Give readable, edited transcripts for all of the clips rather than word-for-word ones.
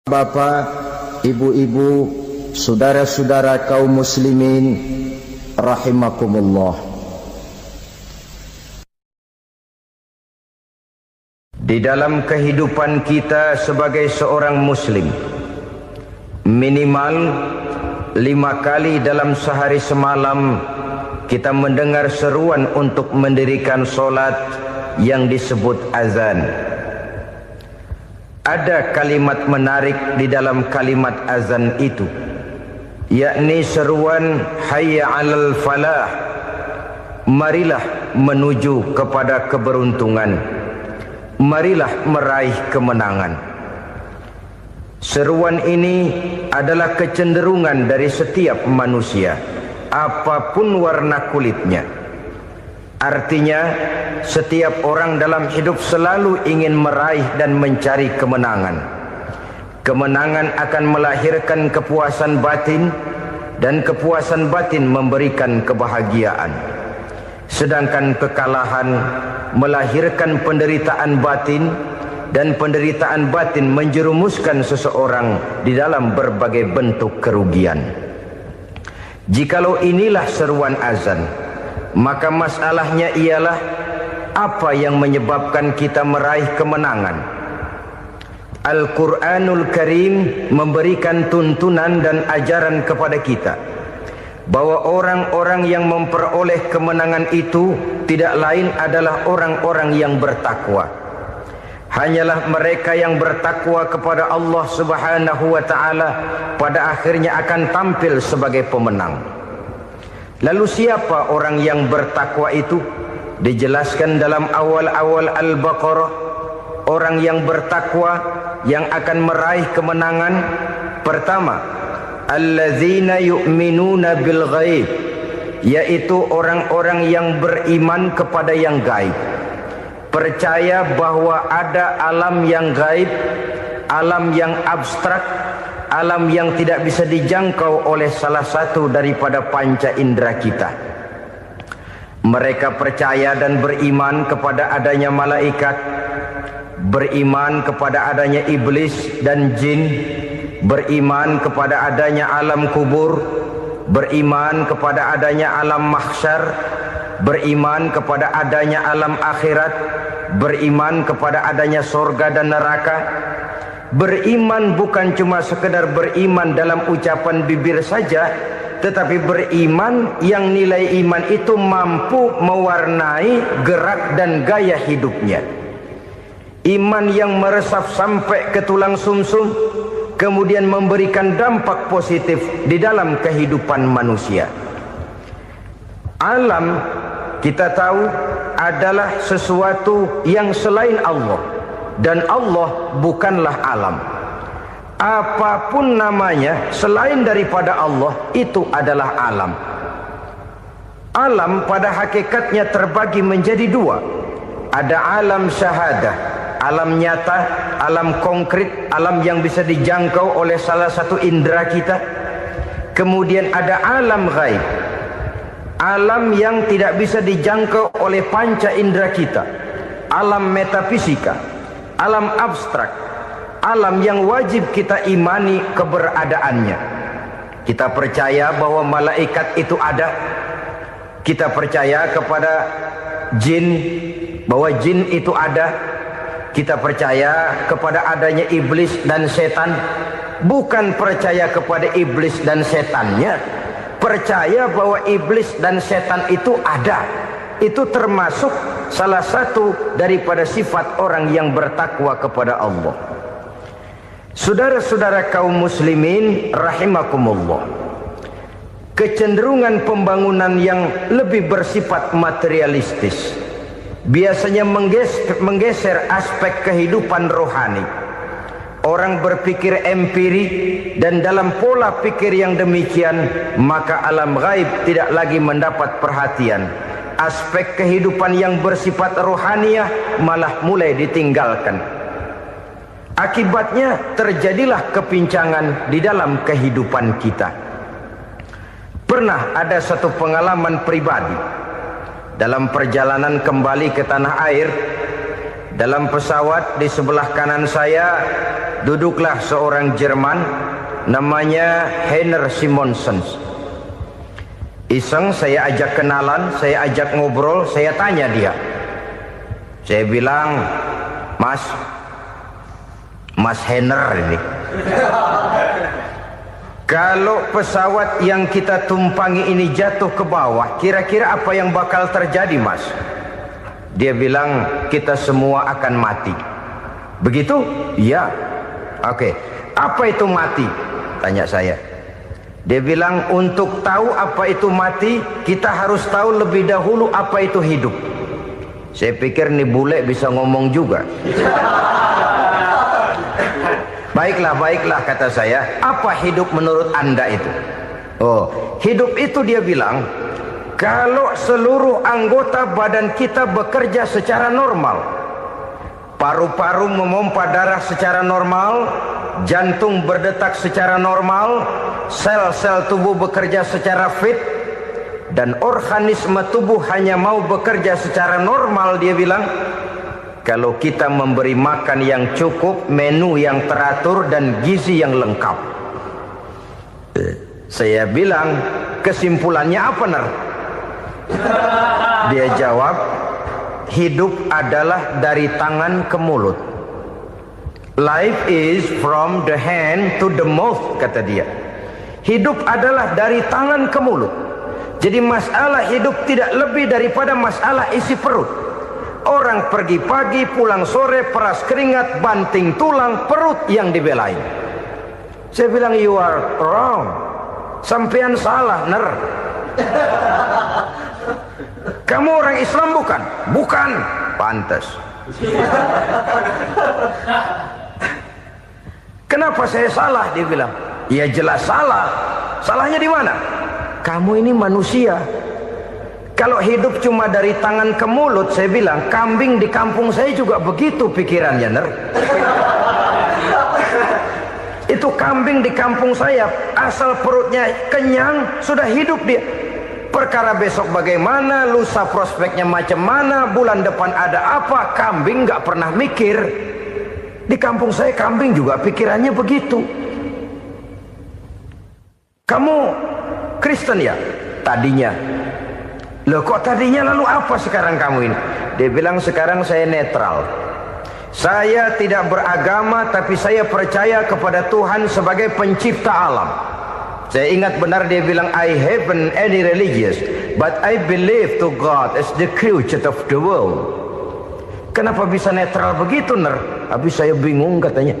Bapak, ibu-ibu, saudara-saudara kaum muslimin rahimakumullah. Di dalam kehidupan kita sebagai seorang muslim, minimal 5 kali dalam sehari semalam kita mendengar seruan untuk mendirikan solat yang disebut azan. Ada kalimat menarik di dalam kalimat azan itu, yakni seruan hayya 'alal falah, marilah menuju kepada keberuntungan, marilah meraih kemenangan. Seruan ini adalah kecenderungan dari setiap manusia, apapun warna kulitnya. Artinya, setiap orang dalam hidup selalu ingin meraih dan mencari kemenangan. Kemenangan akan melahirkan kepuasan batin, dan kepuasan batin memberikan kebahagiaan. Sedangkan kekalahan melahirkan penderitaan batin, dan penderitaan batin menjerumuskan seseorang di dalam berbagai bentuk kerugian. Jikalau inilah seruan azan, maka masalahnya ialah apa yang menyebabkan kita meraih kemenangan. Al-Quranul Karim memberikan tuntunan dan ajaran kepada kita bahwa orang-orang yang memperoleh kemenangan itu tidak lain adalah orang-orang yang bertakwa. Hanyalah mereka yang bertakwa kepada Allah Subhanahu wa ta'ala pada akhirnya akan tampil sebagai pemenang. Lalu siapa orang yang bertakwa itu? Dijelaskan dalam awal-awal Al-Baqarah, orang yang bertakwa yang akan meraih kemenangan. Pertama, alladzina yu'minuna bil ghaib, yaitu orang-orang yang beriman kepada yang gaib, percaya bahwa ada alam yang gaib, alam yang abstrak, alam yang tidak bisa dijangkau oleh salah satu daripada panca indera kita. Mereka percaya dan beriman kepada adanya malaikat, beriman kepada adanya iblis dan jin, beriman kepada adanya alam kubur, beriman kepada adanya alam mahsyar, beriman kepada adanya alam akhirat, beriman kepada adanya surga dan neraka. Beriman bukan cuma sekedar beriman dalam ucapan bibir saja, tetapi beriman yang nilai iman itu mampu mewarnai gerak dan gaya hidupnya. Iman yang meresap sampai ke tulang sumsum, kemudian memberikan dampak positif di dalam kehidupan manusia. Alam, kita tahu, adalah sesuatu yang selain Allah. Dan Allah bukanlah alam. Apapun namanya selain daripada Allah, itu adalah alam. Alam pada hakikatnya terbagi menjadi 2. Ada alam syahadah, alam nyata, alam konkret, alam yang bisa dijangkau oleh salah satu indera kita. Kemudian ada alam ghaib, alam yang tidak bisa dijangkau oleh panca indera kita, alam metafisika, alam abstrak, alam yang wajib kita imani keberadaannya. Kita percaya bahwa malaikat itu ada. Kita percaya kepada jin, bahwa jin itu ada. Kita percaya kepada adanya iblis dan setan. Bukan percaya kepada iblis dan setannya, percaya bahwa iblis dan setan itu ada. Itu termasuk salah satu daripada sifat orang yang bertakwa kepada Allah. Saudara-saudara kaum muslimin rahimakumullah, kecenderungan pembangunan yang lebih bersifat materialistis biasanya menggeser aspek kehidupan rohani. Orang berpikir empiri, dan dalam pola pikir yang demikian maka alam gaib tidak lagi mendapat perhatian. Aspek kehidupan yang bersifat rohaniah malah mulai ditinggalkan. Akibatnya terjadilah kepincangan di dalam kehidupan kita. Pernah ada satu pengalaman pribadi dalam perjalanan kembali ke tanah air. Dalam pesawat di sebelah kanan saya duduklah seorang Jerman, namanya Heiner Simonsen. Iseng saya ajak kenalan, saya ajak ngobrol, saya tanya dia. Saya bilang, Mas Heiner ini, kalau pesawat yang kita tumpangi ini jatuh ke bawah, kira-kira apa yang bakal terjadi, Mas? Dia bilang, kita semua akan mati. Begitu? Iya. Oke. Apa itu mati? Tanya saya. Dia bilang, untuk tahu apa itu mati, kita harus tahu lebih dahulu apa itu hidup. Saya pikir nih bule bisa ngomong juga. Baiklah kata saya. Apa hidup menurut Anda itu? Oh, hidup itu dia bilang, kalau seluruh anggota badan kita bekerja secara normal, paru-paru memompa darah secara normal, jantung berdetak secara normal, sel-sel tubuh bekerja secara fit, dan organisme tubuh hanya mau bekerja secara normal, dia bilang, kalau kita memberi makan yang cukup, menu yang teratur, dan gizi yang lengkap. Saya bilang, kesimpulannya apa, Ner? Dia jawab, hidup adalah dari tangan ke mulut. Life is from the hand to the mouth, kata dia. Hidup adalah dari tangan ke mulut. Jadi masalah hidup tidak lebih daripada masalah isi perut. Orang pergi pagi, pulang sore, peras keringat, banting tulang, perut yang dibelain. Saya bilang, you are wrong. Sampean salah, Ner. Kamu orang Islam bukan? Bukan. Pantas. Kenapa saya salah? Dia bilang, ya jelas salah. Salahnya di mana? Kamu ini manusia. Kalau hidup cuma dari tangan ke mulut, saya bilang, kambing di kampung saya juga begitu pikirannya, Ner. Itu kambing di kampung saya, asal perutnya kenyang, sudah hidup dia. Perkara besok bagaimana, lusa prospeknya macam mana, bulan depan ada apa, kambing nggak pernah mikir. Di kampung saya kambing juga pikirannya begitu. Kamu Kristen ya? Tadinya. Loh kok tadinya, lalu apa sekarang kamu ini? Dia bilang, sekarang saya netral. Saya tidak beragama, tapi saya percaya kepada Tuhan sebagai pencipta alam. Saya ingat benar dia bilang, I haven't any religious, but I believe to God as the creator of the world. Kenapa bisa netral begitu, Ner? Habis saya bingung katanya.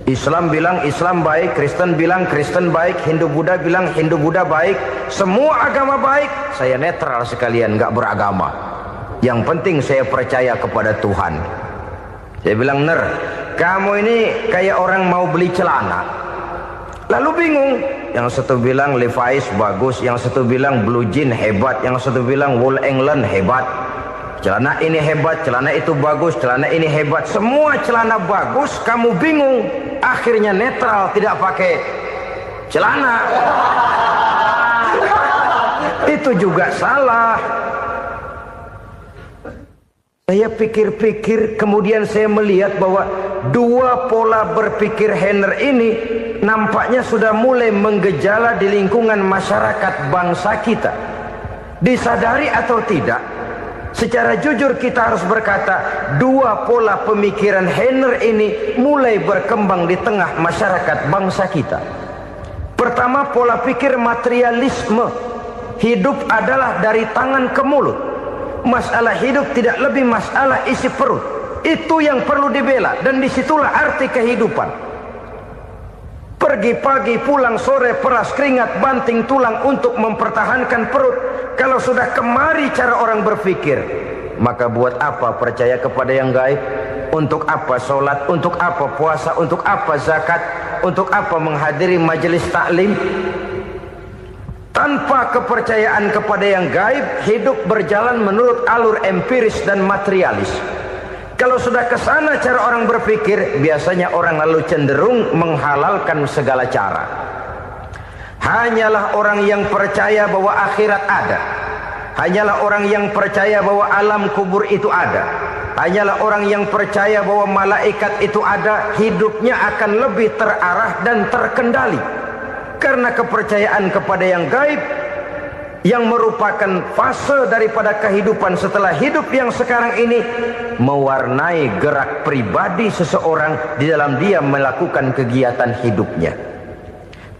Islam bilang Islam baik, Kristen bilang Kristen baik, Hindu Buddha bilang Hindu Buddha baik, semua agama baik. Saya netral sekalian, nggak beragama. Yang penting saya percaya kepada Tuhan. Saya bilang, Ner, kamu ini kayak orang mau beli celana, lalu bingung. Yang satu bilang Levi's bagus, yang satu bilang Blue Jean hebat, yang satu bilang Wool England hebat. Celana ini hebat, celana itu bagus, celana ini hebat, semua celana bagus, kamu bingung. Akhirnya netral, tidak pakai celana. Itu juga salah. Saya pikir-pikir, kemudian saya melihat bahwa dua pola berpikir Heiner ini nampaknya sudah mulai menggejala di lingkungan masyarakat bangsa kita. Disadari atau tidak, secara jujur kita harus berkata, dua pola pemikiran Heiner ini mulai berkembang di tengah masyarakat bangsa kita. Pertama, pola pikir materialisme. Hidup adalah dari tangan ke mulut. Masalah hidup tidak lebih masalah isi perut. Itu yang perlu dibela, dan disitulah arti kehidupan. Pergi pagi, pulang sore, peras keringat, banting tulang untuk mempertahankan perut. Kalau sudah kemari cara orang berpikir, maka buat apa percaya kepada yang gaib? Untuk apa sholat? Untuk apa puasa? Untuk apa zakat? Untuk apa menghadiri majelis taklim? Tanpa kepercayaan kepada yang gaib, hidup berjalan menurut alur empiris dan materialis. Kalau sudah ke sana cara orang berpikir, biasanya orang lalu cenderung menghalalkan segala cara. Hanyalah orang yang percaya bahwa akhirat ada, hanyalah orang yang percaya bahwa alam kubur itu ada, hanyalah orang yang percaya bahwa malaikat itu ada, hidupnya akan lebih terarah dan terkendali. Karena kepercayaan kepada yang gaib, yang merupakan fase daripada kehidupan setelah hidup yang sekarang ini, mewarnai gerak pribadi seseorang di dalam dia melakukan kegiatan hidupnya.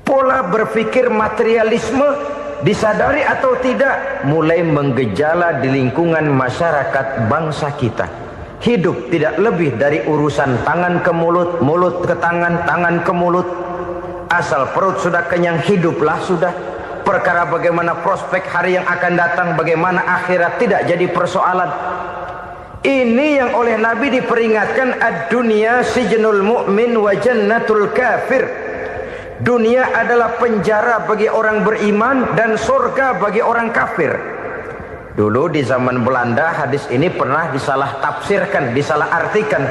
Pola berpikir materialisme, disadari atau tidak, mulai menggejala di lingkungan masyarakat bangsa kita. Hidup tidak lebih dari urusan tangan ke mulut, mulut ke tangan, tangan ke mulut. Asal perut sudah kenyang, hiduplah sudah. Perkara bagaimana prospek hari yang akan datang, bagaimana akhirat, tidak jadi persoalan. Ini yang oleh Nabi diperingatkan, ad-dunya sijnul mu'min wa jannatul kafir. Dunia adalah penjara bagi orang beriman dan surga bagi orang kafir. Dulu di zaman Belanda hadis ini pernah disalah tafsirkan, disalah artikan,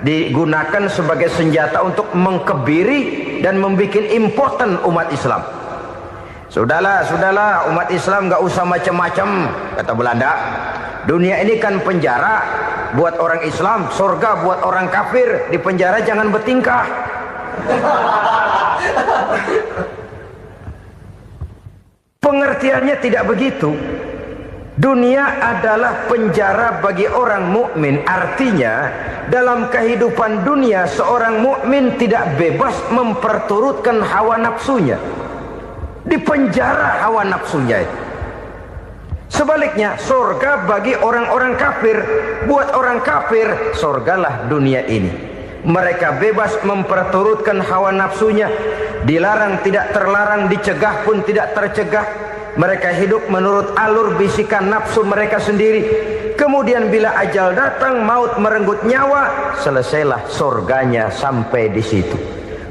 digunakan sebagai senjata untuk mengkebiri dan membuat impoten umat Islam. Sudahlah umat Islam gak usah macam-macam, kata Belanda. Dunia ini kan penjara buat orang Islam, surga buat orang kafir. Di penjara jangan bertingkah. Pengertiannya tidak begitu. Dunia adalah penjara bagi orang mukmin. Artinya dalam kehidupan dunia seorang mukmin tidak bebas memperturutkan hawa nafsunya. Dipenjara hawa nafsunya itu. Sebaliknya surga bagi orang-orang kafir. Buat orang kafir surgalah dunia ini. Mereka bebas memperturutkan hawa nafsunya, dilarang tidak terlarang, dicegah pun tidak tercegah. Mereka hidup menurut alur bisikan nafsu mereka sendiri. Kemudian bila ajal datang, maut merenggut nyawa, selesailah surganya sampai di situ.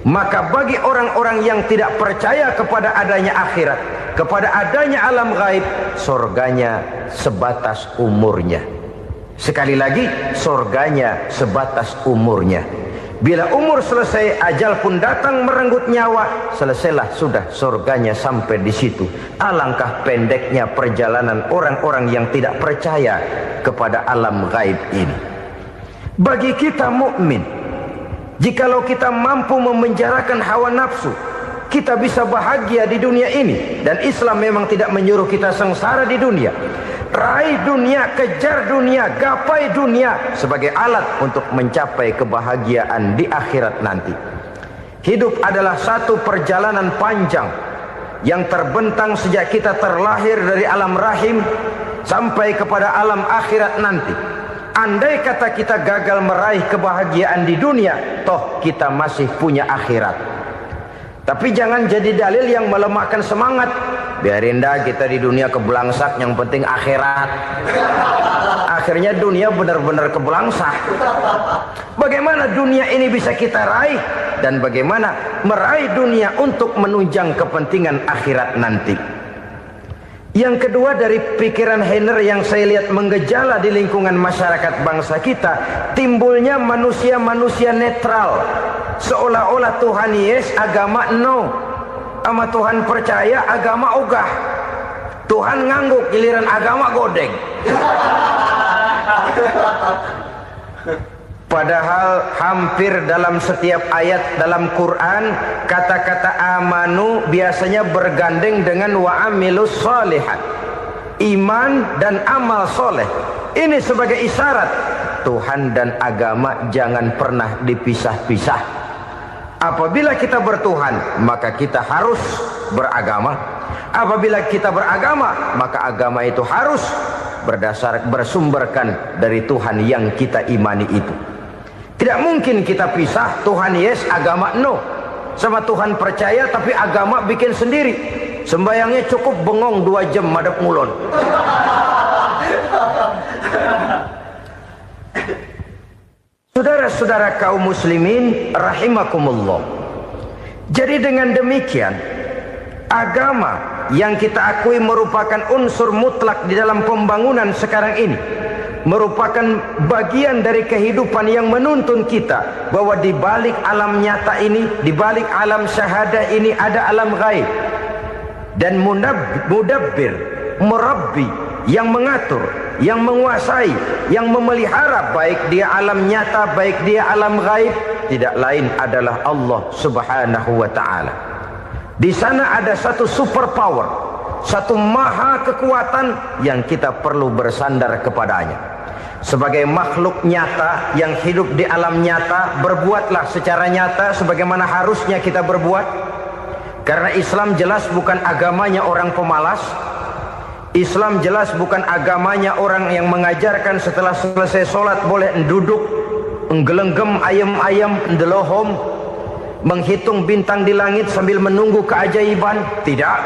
Maka bagi orang-orang yang tidak percaya kepada adanya akhirat, kepada adanya alam gaib, surganya sebatas umurnya. Sekali lagi, surganya sebatas umurnya. Bila umur selesai, ajal pun datang merenggut nyawa, selesailah sudah surganya sampai di situ. Alangkah pendeknya perjalanan orang-orang yang tidak percaya kepada alam gaib ini. Bagi kita mukmin, jikalau kita mampu memenjarakan hawa nafsu, kita bisa bahagia di dunia ini. Dan Islam memang tidak menyuruh kita sengsara di dunia. Raih dunia, kejar dunia, gapai dunia sebagai alat untuk mencapai kebahagiaan di akhirat nanti. Hidup adalah satu perjalanan panjang yang terbentang sejak kita terlahir dari alam rahim sampai kepada alam akhirat nanti. Andai kata kita gagal meraih kebahagiaan di dunia, toh kita masih punya akhirat. Tapi jangan jadi dalil yang melemahkan semangat. Biarin dah kita di dunia kebelangsak, yang penting akhirat. Akhirnya dunia benar-benar kebelangsak. Bagaimana dunia ini bisa kita raih, dan bagaimana meraih dunia untuk menunjang kepentingan akhirat nanti. Yang kedua, dari pikiran Heiner yang saya lihat menggejala di lingkungan masyarakat bangsa kita, timbulnya manusia-manusia netral. Seolah-olah Tuhan yes, agama no. Sama Tuhan percaya, agama ogah. Tuhan ngangguk, giliran agama godeng. Padahal hampir dalam setiap ayat dalam Quran, kata-kata amanu biasanya bergandeng dengan wa amilus sholihat. Iman dan amal soleh. Ini sebagai isyarat Tuhan dan agama jangan pernah dipisah-pisah. Apabila kita bertuhan, maka kita harus beragama. Apabila kita beragama, maka agama itu harus bersumberkan dari Tuhan yang kita imani itu. Tidak mungkin kita pisah, Tuhan yes, agama no. Sama Tuhan percaya tapi agama bikin sendiri. Sembayangnya cukup bengong 2 jam madep ngulon. Saudara-saudara kaum muslimin rahimakumullah. Jadi dengan demikian, agama yang kita akui merupakan unsur mutlak di dalam pembangunan sekarang ini, merupakan bagian dari kehidupan yang menuntun kita bahwa di balik alam nyata ini, di balik alam syahadah ini ada alam gaib. Dan mudabbir, murabbi, yang mengatur, yang menguasai, yang memelihara, baik dia alam nyata, baik dia alam gaib, tidak lain adalah Allah Subhanahu wa ta'ala. Di sana ada satu super power, satu maha kekuatan yang kita perlu bersandar kepadanya. Sebagai makhluk nyata yang hidup di alam nyata, berbuatlah secara nyata sebagaimana harusnya kita berbuat. Karena Islam jelas bukan agamanya orang pemalas. Islam jelas bukan agamanya orang yang mengajarkan setelah selesai sholat boleh duduk, nggelenggem ayam-ayam, ndelohom, menghitung bintang di langit sambil menunggu keajaiban. Tidak.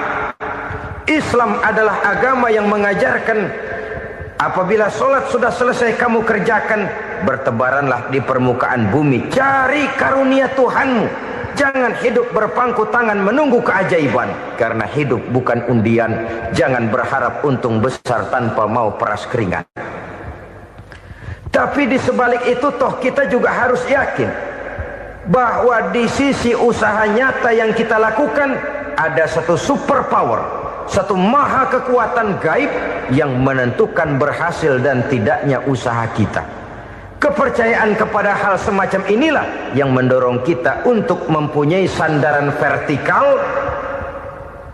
Islam adalah agama yang mengajarkan apabila sholat sudah selesai kamu kerjakan, bertebaranlah di permukaan bumi, cari karunia Tuhanmu. Jangan hidup berpangku tangan menunggu keajaiban. Karena hidup bukan undian. Jangan berharap untung besar tanpa mau peras keringat. Tapi di sebalik itu toh kita juga harus yakin bahwa di sisi usaha nyata yang kita lakukan ada satu super power, satu maha kekuatan gaib yang menentukan berhasil dan tidaknya usaha kita. Kepercayaan kepada hal semacam inilah yang mendorong kita untuk mempunyai sandaran vertikal,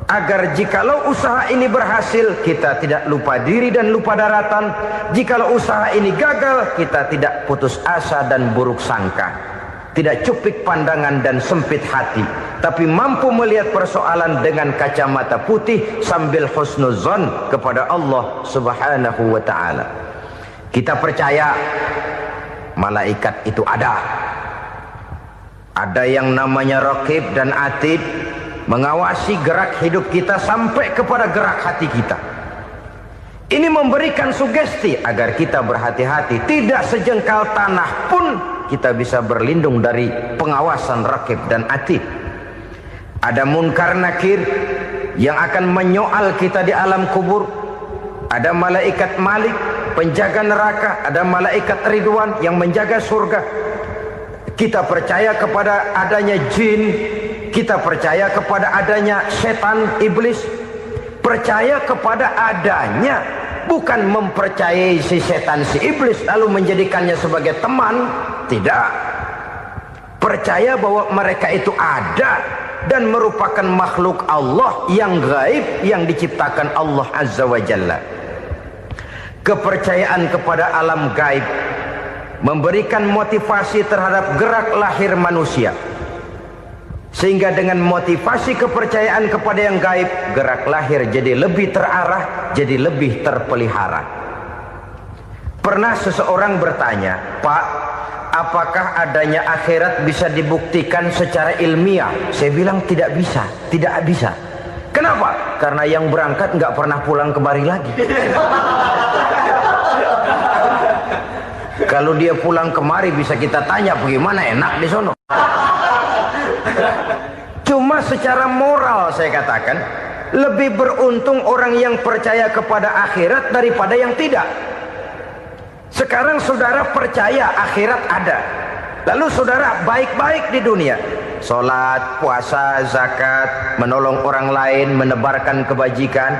agar jikalau usaha ini berhasil, kita tidak lupa diri dan lupa daratan. Jikalau usaha ini gagal, kita tidak putus asa dan buruk sangka, tidak cupik pandangan dan sempit hati, tapi mampu melihat persoalan dengan kacamata putih sambil husnuzon kepada Allah Subhanahu wa ta'ala. Kita percaya malaikat itu ada. Ada yang namanya Raqib dan Atid, mengawasi gerak hidup kita sampai kepada gerak hati kita. Ini memberikan sugesti agar kita berhati-hati. Tidak sejengkal tanah pun kita bisa berlindung dari pengawasan Raqib dan Atid. Ada Munkar Nakir yang akan menyoal kita di alam kubur. Ada malaikat Malik, penjaga neraka. Ada malaikat Ridwan yang menjaga surga. Kita percaya kepada adanya jin, kita percaya kepada adanya setan, iblis. Percaya kepada adanya, bukan mempercayai si setan, si iblis lalu menjadikannya sebagai teman. Tidak. Percaya bahwa mereka itu ada dan merupakan makhluk Allah yang gaib yang diciptakan Allah Azza wa Jalla. Kepercayaan kepada alam gaib memberikan motivasi terhadap gerak lahir manusia, sehingga dengan motivasi kepercayaan kepada yang gaib, gerak lahir jadi lebih terarah, jadi lebih terpelihara. Pernah seseorang bertanya, "Pak, apakah adanya akhirat bisa dibuktikan secara ilmiah?" Saya bilang tidak bisa, tidak bisa. Kenapa? Karena yang berangkat nggak pernah pulang kembali lagi. Kalau dia pulang kemari bisa kita tanya bagaimana enak di sono. Cuma secara moral saya katakan, lebih beruntung orang yang percaya kepada akhirat daripada yang tidak. Sekarang saudara percaya akhirat ada, lalu saudara baik-baik di dunia, sholat, puasa, zakat, menolong orang lain, menebarkan kebajikan.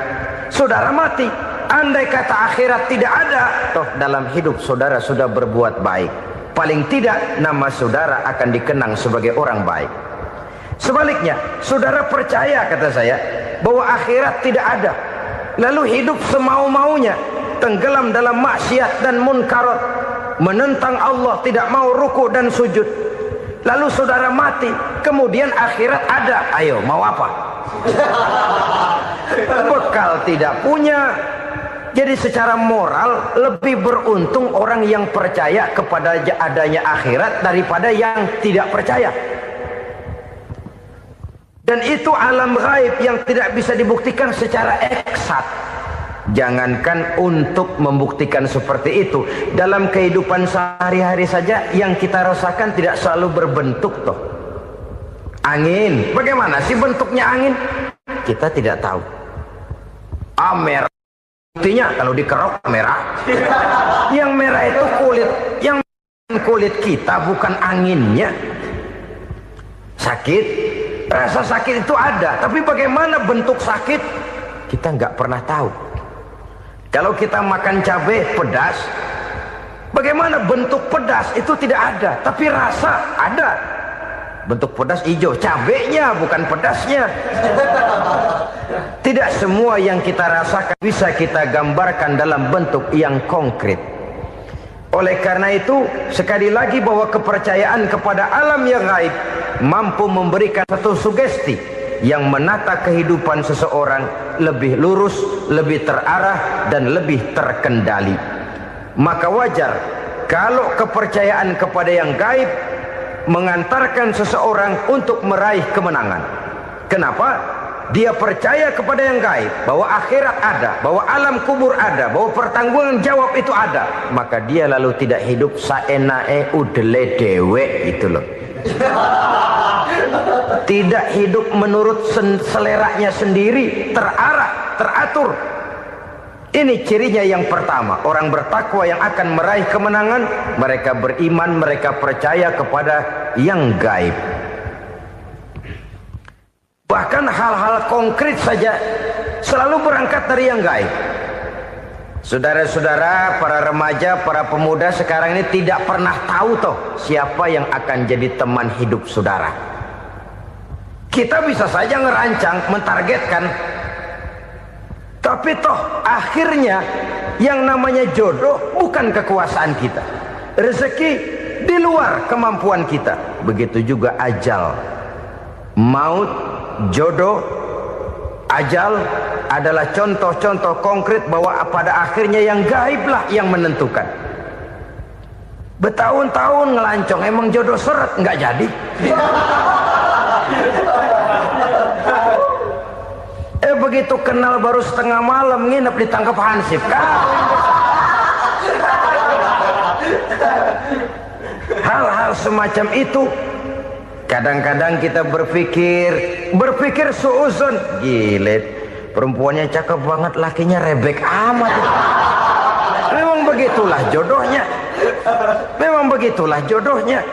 Saudara mati, andai kata akhirat tidak ada, toh dalam hidup saudara sudah berbuat baik. Paling tidak nama saudara akan dikenang sebagai orang baik. Sebaliknya, saudara percaya, kata saya, bahwa akhirat tidak ada, lalu hidup semau-maunya, tenggelam dalam maksiat dan munkarat, menentang Allah, tidak mau ruku dan sujud. Lalu saudara mati, kemudian akhirat ada. Ayo, mau apa? Bekal tidak punya. Jadi secara moral lebih beruntung orang yang percaya kepada adanya akhirat daripada yang tidak percaya. Dan itu alam gaib yang tidak bisa dibuktikan secara eksat. Jangankan untuk membuktikan seperti itu, dalam kehidupan sehari-hari saja yang kita rasakan tidak selalu berbentuk toh. Angin, bagaimana sih bentuknya angin? Kita tidak tahu. Merah, buktinya kalau dikerok merah. Yang merah itu kulit, yang kulit kita bukan anginnya. Sakit, rasa sakit itu ada, tapi bagaimana bentuk sakit kita nggak pernah tahu. Kalau kita makan cabai pedas, bagaimana bentuk pedas itu tidak ada, tapi rasa ada. Bentuk pedas hijau, cabenya bukan pedasnya. Tidak semua yang kita rasakan bisa kita gambarkan dalam bentuk yang konkret. Oleh karena itu, sekali lagi bahwa kepercayaan kepada alam yang gaib mampu memberikan satu sugesti yang menata kehidupan seseorang lebih lurus, lebih terarah, dan lebih terkendali. Maka wajar kalau kepercayaan kepada yang gaib mengantarkan seseorang untuk meraih kemenangan. Kenapa? Dia percaya kepada yang gaib, bahwa akhirat ada, bahwa alam kubur ada, bahwa pertanggungan jawab itu ada. Maka dia lalu tidak hidup saenae udele dewe, itu loh. Tidak hidup menurut seleranya sendiri, terarah, teratur. Ini cirinya yang pertama. Orang bertakwa yang akan meraih kemenangan, mereka beriman, mereka percaya kepada yang gaib. Bahkan hal-hal konkret saja selalu berangkat dari yang gaib. Saudara-saudara, para remaja, para pemuda sekarang ini tidak pernah tahu toh siapa yang akan jadi teman hidup saudara. Kita bisa saja ngerancang, mentargetkan, tapi toh akhirnya yang namanya jodoh bukan kekuasaan kita. Rezeki di luar kemampuan kita. Begitu juga ajal. Maut, jodoh, ajal adalah contoh-contoh konkret bahwa pada akhirnya yang gaiblah yang menentukan. Bertahun-tahun ngelancong, emang jodoh seret, nggak jadi. Begitu kenal baru setengah malam nginep ditangkap hansip. Hal-hal semacam itu kadang-kadang kita berpikir suuzon, gilet, perempuannya cakep banget, lakinya rebek amat. Memang begitulah jodohnya. Memang begitulah jodohnya.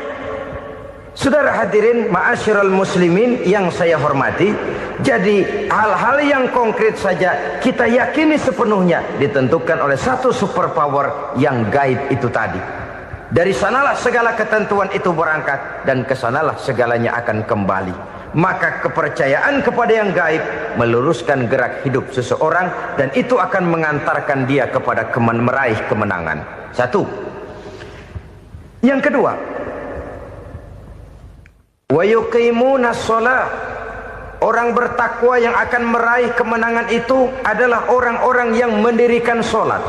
Saudara hadirin ma'asyiral muslimin yang saya hormati, jadi hal-hal yang konkret saja kita yakini sepenuhnya ditentukan oleh satu superpower yang gaib itu tadi. Dari sanalah segala ketentuan itu berangkat dan kesanalah segalanya akan kembali. Maka kepercayaan kepada yang gaib meluruskan gerak hidup seseorang dan itu akan mengantarkan dia kepada meraih kemenangan. Satu. Yang kedua, wa yuqimuna shalah. Orang bertakwa yang akan meraih kemenangan itu adalah orang-orang yang mendirikan sholat.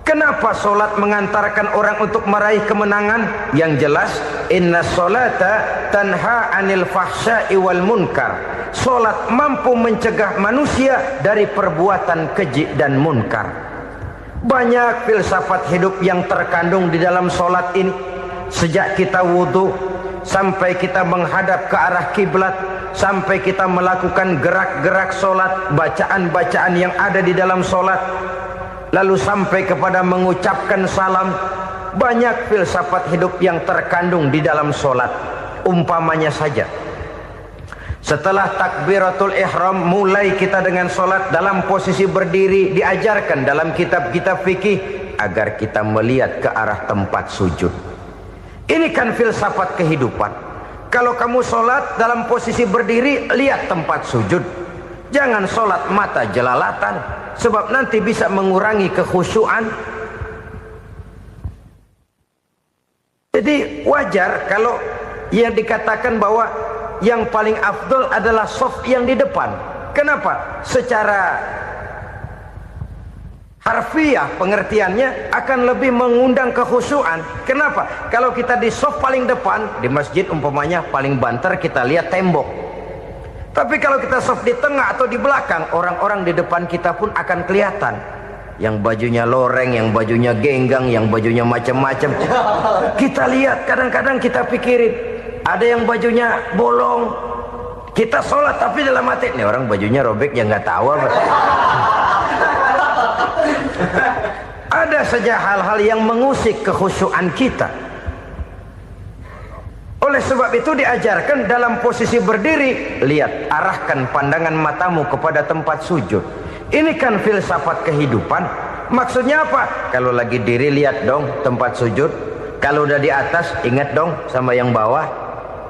Kenapa sholat mengantarkan orang untuk meraih kemenangan? Yang jelas, inna sholata tanha anil fahsya'i wal munkar. Sholat mampu mencegah manusia dari perbuatan keji dan munkar. Banyak filsafat hidup yang terkandung di dalam sholat ini. Sejak kita wudhu sampai kita menghadap ke arah kiblat, sampai kita melakukan gerak-gerak sholat, bacaan-bacaan yang ada di dalam sholat, lalu sampai kepada mengucapkan salam. Banyak filsafat hidup yang terkandung di dalam sholat. Umpamanya saja, setelah takbiratul ihram mulai kita dengan sholat dalam posisi berdiri, diajarkan dalam kitab-kitab fikih agar kita melihat ke arah tempat sujud. Ini kan filsafat kehidupan. Kalau kamu sholat dalam posisi berdiri, lihat tempat sujud. Jangan sholat mata jelalatan, sebab nanti bisa mengurangi kekhusyuan. Jadi wajar kalau yang dikatakan bahwa yang paling afdol adalah shaf yang di depan. Kenapa? Secara harfiah pengertiannya akan lebih mengundang kekhusyuan. Kenapa? Kalau kita di shaf paling depan di masjid umpamanya paling banter kita lihat tembok. Tapi kalau kita shaf di tengah atau di belakang, orang-orang di depan kita pun akan kelihatan. Yang bajunya loreng, yang bajunya genggang, yang bajunya macam-macam. Kita lihat, kadang-kadang kita pikirin, ada yang bajunya bolong. Kita sholat tapi dalam hati, nih orang bajunya robek yang nggak tahu apa. Ada saja hal-hal yang mengusik kekhusyuan kita. Oleh sebab itu diajarkan dalam posisi berdiri, lihat, arahkan pandangan matamu kepada tempat sujud. Ini kan filsafat kehidupan. Maksudnya apa? Kalau lagi diri lihat dong tempat sujud. Kalau udah di atas ingat dong sama yang bawah.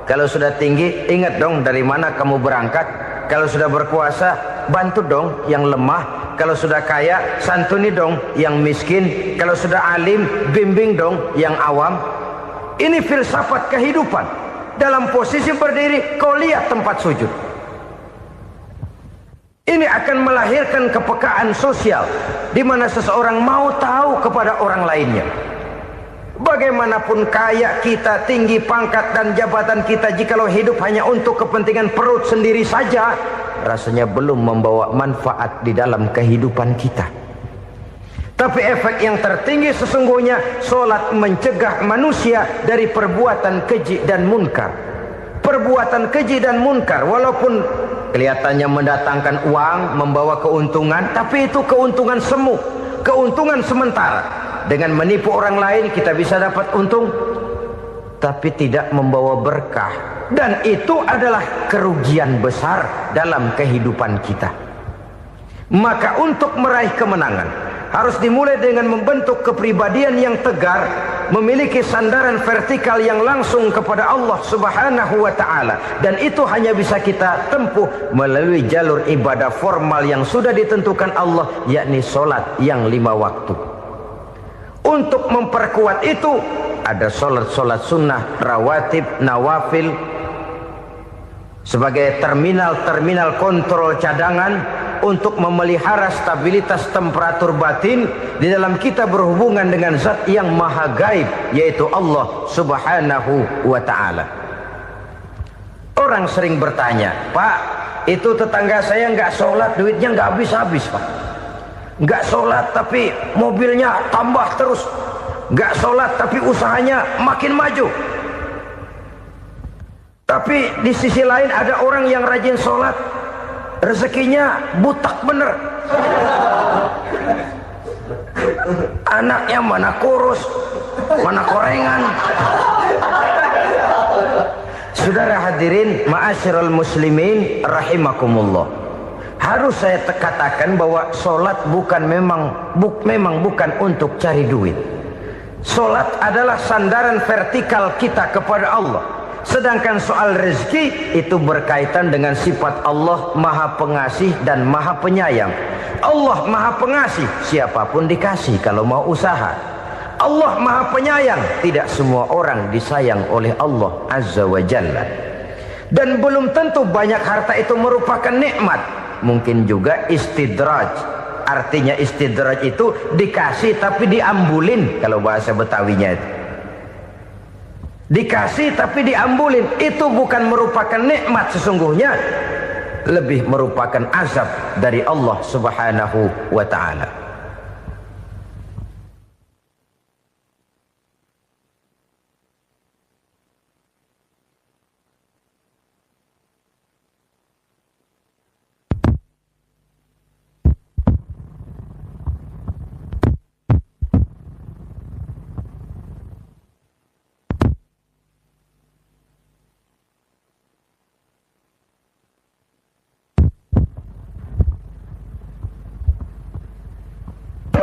Kalau sudah tinggi ingat dong dari mana kamu berangkat. Kalau sudah berkuasa bantu dong yang lemah. Kalau sudah kaya santuni dong yang miskin. Kalau sudah alim bimbing dong yang awam. Ini filsafat kehidupan. Dalam posisi berdiri kau lihat tempat sujud. Ini akan melahirkan kepekaan sosial di mana seseorang mau tahu kepada orang lainnya. Bagaimanapun kaya kita, tinggi pangkat dan jabatan kita, jikalau hidup hanya untuk kepentingan perut sendiri saja, rasanya belum membawa manfaat di dalam kehidupan kita. Tapi efek yang tertinggi sesungguhnya, solat mencegah manusia dari perbuatan keji dan munkar. Perbuatan keji dan munkar, walaupun kelihatannya mendatangkan uang, membawa keuntungan, tapi itu keuntungan semu, keuntungan sementara. Dengan menipu orang lain kita bisa dapat untung, tapi tidak membawa berkah. Dan itu adalah kerugian besar dalam kehidupan kita. Maka untuk meraih kemenangan harus dimulai dengan membentuk kepribadian yang tegar, memiliki sandaran vertikal yang langsung kepada Allah Subhanahu wa ta'ala. Dan itu hanya bisa kita tempuh melalui jalur ibadah formal yang sudah ditentukan Allah, yakni solat yang 5 waktu. Untuk memperkuat itu ada solat-solat sunnah, rawatib, nawafil sebagai terminal-terminal kontrol cadangan untuk memelihara stabilitas temperatur batin di dalam kita berhubungan dengan zat yang maha gaib, yaitu Allah Subhanahu wa ta'ala. Orang sering bertanya, Pak, itu tetangga saya nggak sholat, duitnya nggak habis-habis, Pak. Nggak sholat tapi mobilnya tambah terus. Nggak sholat tapi usahanya makin maju. Tapi di sisi lain ada orang yang rajin sholat, rezekinya butak bener. Anaknya mana kurus, mana korengan. Saudara hadirin ma'asyiral muslimin rahimakumullah, harus saya katakan bahwa solat memang bukan untuk cari duit. Solat adalah sandaran vertikal kita kepada Allah. Sedangkan soal rezeki itu berkaitan dengan sifat Allah maha pengasih dan maha penyayang. Allah maha pengasih, siapapun dikasih kalau mau usaha. Allah maha penyayang, tidak semua orang disayang oleh Allah Azza wa Jalla. Dan belum tentu banyak harta itu merupakan nikmat. Mungkin juga istidraj. Artinya istidraj itu dikasih tapi diambulin, kalau bahasa Betawinya itu. Dikasih tapi diambulin, itu bukan merupakan nikmat sesungguhnya, lebih merupakan azab dari Allah Subhanahu wa ta'ala.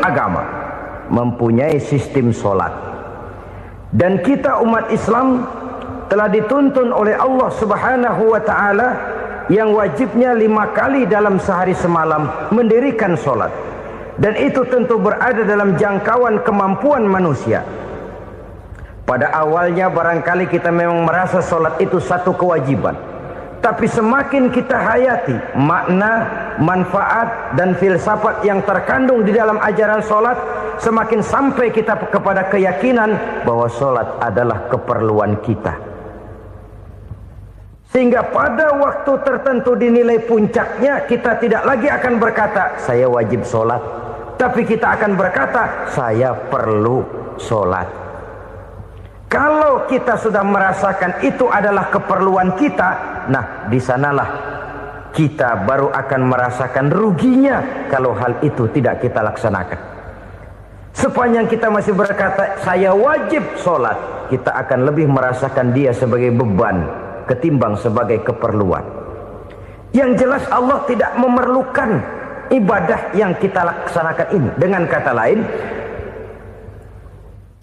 Agama mempunyai sistem solat, dan kita umat Islam telah dituntun oleh Allah Subhanahu wa ta'ala yang wajibnya 5 kali dalam sehari semalam mendirikan solat, dan itu tentu berada dalam jangkauan kemampuan manusia. Pada awalnya barangkali kita memang merasa solat itu satu kewajiban, tapi semakin kita hayati makna, manfaat dan filsafat yang terkandung di dalam ajaran solat, semakin sampai kita kepada keyakinan bahwa solat adalah keperluan kita. Sehingga pada waktu tertentu dinilai puncaknya, kita tidak lagi akan berkata saya wajib solat, tapi kita akan berkata saya perlu solat. Kalau kita sudah merasakan itu adalah keperluan kita, nah di sanalah kita baru akan merasakan ruginya kalau hal itu tidak kita laksanakan. Sepanjang kita masih berkata saya wajib sholat, kita akan lebih merasakan dia sebagai beban ketimbang sebagai keperluan. Yang jelas Allah tidak memerlukan ibadah yang kita laksanakan ini. Dengan kata lain,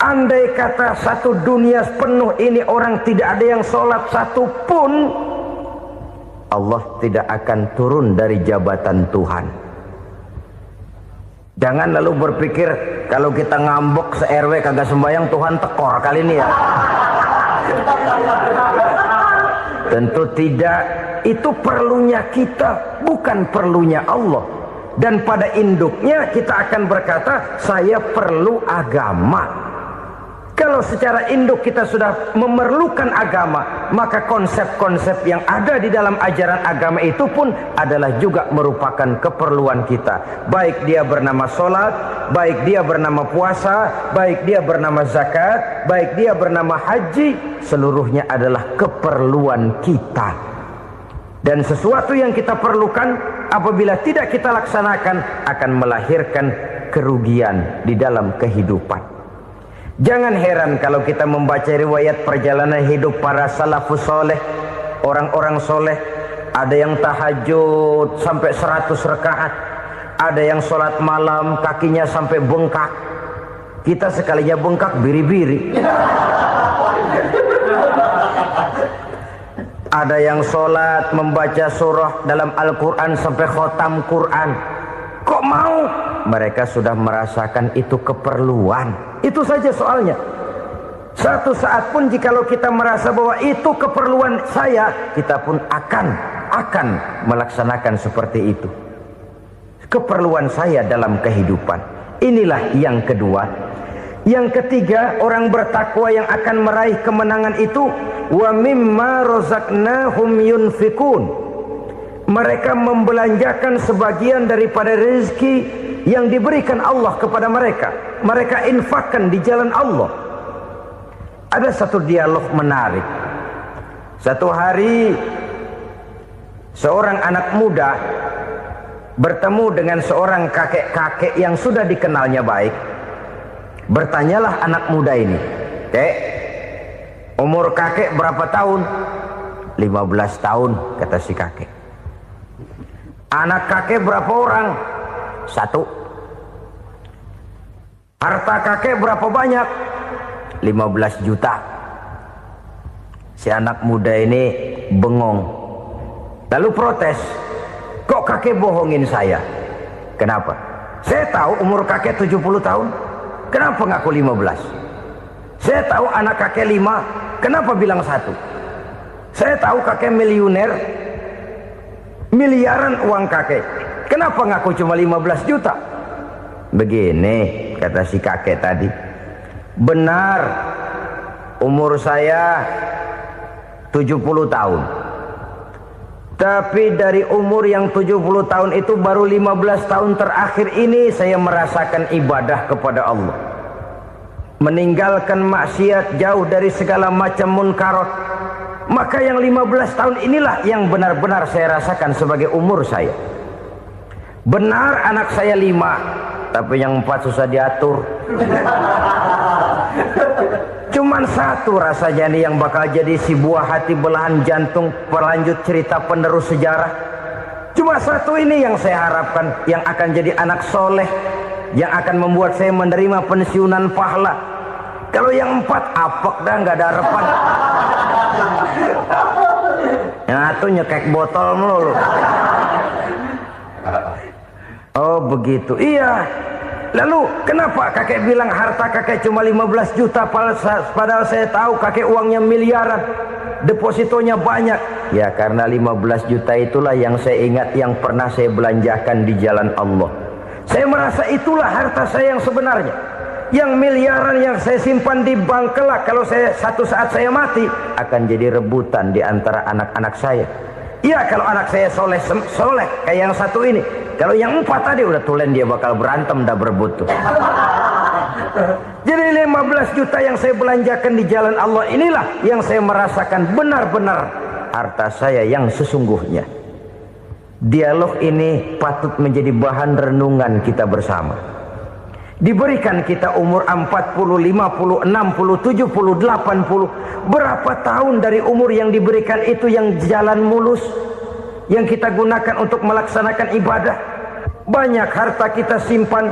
andai kata satu dunia penuh ini orang tidak ada yang sholat satu pun, Allah tidak akan turun dari jabatan Tuhan. Jangan lalu berpikir kalau kita ngambek se-RW kagak sembahyang Tuhan tekor kali ini ya. Tentu tidak. Itu perlunya kita, bukan perlunya Allah. Dan pada induknya kita akan berkata, saya perlu agama. Kalau secara induk kita sudah memerlukan agama, maka konsep-konsep yang ada di dalam ajaran agama itu pun adalah juga merupakan keperluan kita. Baik dia bernama sholat, baik dia bernama puasa, baik dia bernama zakat, baik dia bernama haji, seluruhnya adalah keperluan kita. Dan sesuatu yang kita perlukan apabila tidak kita laksanakan akan melahirkan kerugian di dalam kehidupan. Jangan heran kalau kita membaca riwayat perjalanan hidup para salafus soleh, orang-orang soleh. Ada yang tahajud sampai 100 rakaat, ada yang sholat malam kakinya sampai bengkak. Kita sekalinya bengkak biri-biri. Ada yang sholat membaca surah dalam Al-Quran sampai khotam Quran. Kok mau? Mereka sudah merasakan itu keperluan. Itu saja soalnya. Satu saat pun jikalau kita merasa bahwa itu keperluan saya, kita pun akan melaksanakan seperti itu. Keperluan saya dalam kehidupan. Inilah yang kedua. Yang ketiga, orang bertakwa yang akan meraih kemenangan itu, wa mimma razaqnahum yunfikun. Mereka membelanjakan sebagian daripada rezeki yang diberikan Allah kepada mereka. Mereka infakkan di jalan Allah. Ada satu dialog menarik. Satu hari seorang anak muda bertemu dengan seorang kakek-kakek yang sudah dikenalnya baik. Bertanyalah anak muda ini, "Kek, umur kakek berapa tahun?" 15 tahun, kata si kakek. "Anak kakek berapa orang?" 1. "Harta kakek berapa banyak?" 15 juta. Si anak muda ini bengong. Lalu protes, "Kok kakek bohongin saya?" "Kenapa?" "Saya tahu umur kakek 70 tahun. Kenapa ngaku 15? Saya tahu anak kakek 5. Kenapa bilang 1? Saya tahu kakek miliuner, miliaran uang kakek. Kenapa ngaku cuma 15 juta? Begini, kata si kakek tadi. Benar, umur saya 70 tahun. Tapi dari umur yang 70 tahun itu baru 15 tahun terakhir ini saya merasakan ibadah kepada Allah. Meninggalkan maksiat, jauh dari segala macam munkarat. Maka yang 15 tahun inilah yang benar-benar saya rasakan sebagai umur saya. Benar anak saya 5, tapi yang 4 susah diatur. Cuman 1 rasanya nih yang bakal jadi si buah hati belahan jantung pelanjut cerita penerus sejarah. Cuma 1 ini yang saya harapkan, yang akan jadi anak soleh, yang akan membuat saya menerima pensiunan pahala. Kalau yang 4 apek dah, nggak ada harapan. Yang 1 nyekek botol melulu. Oh begitu, iya. Lalu kenapa kakek bilang harta kakek cuma 15 juta padahal saya tahu kakek uangnya miliaran, depositonya banyak? Ya karena 15 juta itulah yang saya ingat yang pernah saya belanjakan di jalan Allah. Saya merasa itulah harta saya yang sebenarnya. Yang miliaran yang saya simpan di bank kelak, kalau satu saat saya mati akan jadi rebutan di antara anak-anak saya. Iya kalau anak saya soleh kayak yang 1 ini. Kalau yang 4 tadi udah tulen dia bakal berantem dah berebut tuh. Jadi 15 juta yang saya belanjakan di jalan Allah inilah yang saya merasakan benar-benar harta saya yang sesungguhnya. Dialog ini patut menjadi bahan renungan kita bersama. Diberikan kita umur 40, 50, 60, 70, 80. Berapa tahun dari umur yang diberikan itu yang jalan mulus, yang kita gunakan untuk melaksanakan ibadah? Banyak harta kita simpan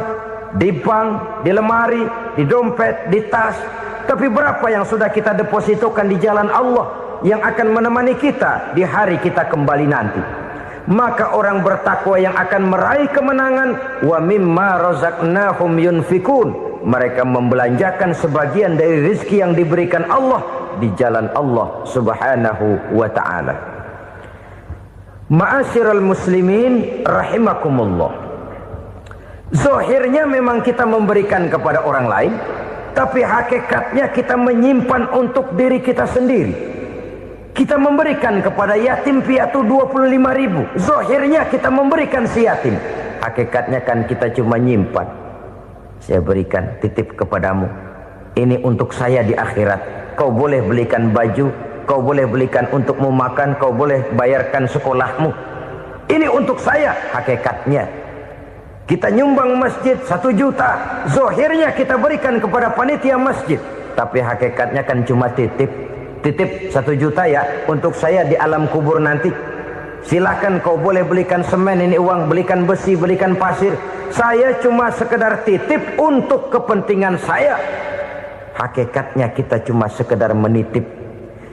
di bank, di lemari, di dompet, di tas. Tapi berapa yang sudah kita depositokan di jalan Allah yang akan menemani kita di hari kita kembali nanti? Maka orang bertakwa yang akan meraih kemenangan, wa mimma razaqnahum yunfikun, mereka membelanjakan sebagian dari rezeki yang diberikan Allah di jalan Allah subhanahu wa ta'ala. Ma'asyiral muslimin rahimakumullah, zahirnya memang kita memberikan kepada orang lain, tapi hakikatnya kita menyimpan untuk diri kita sendiri. Kita memberikan kepada yatim piatu 25.000. Zahirnya kita memberikan si yatim, hakikatnya kan kita cuma nyimpan. Saya berikan, titip kepadamu, ini untuk saya di akhirat. Kau boleh belikan baju, kau boleh belikan untukmu makan, kau boleh bayarkan sekolahmu. Ini untuk saya. Hakikatnya kita nyumbang masjid 1 juta, zahirnya kita berikan kepada panitia masjid, tapi hakikatnya kan cuma titip. Titip 1 juta ya, untuk saya di alam kubur nanti. Silahkan kau boleh belikan semen, ini uang, belikan besi, belikan pasir. Saya cuma sekedar titip untuk kepentingan saya. Hakikatnya kita cuma sekedar menitip.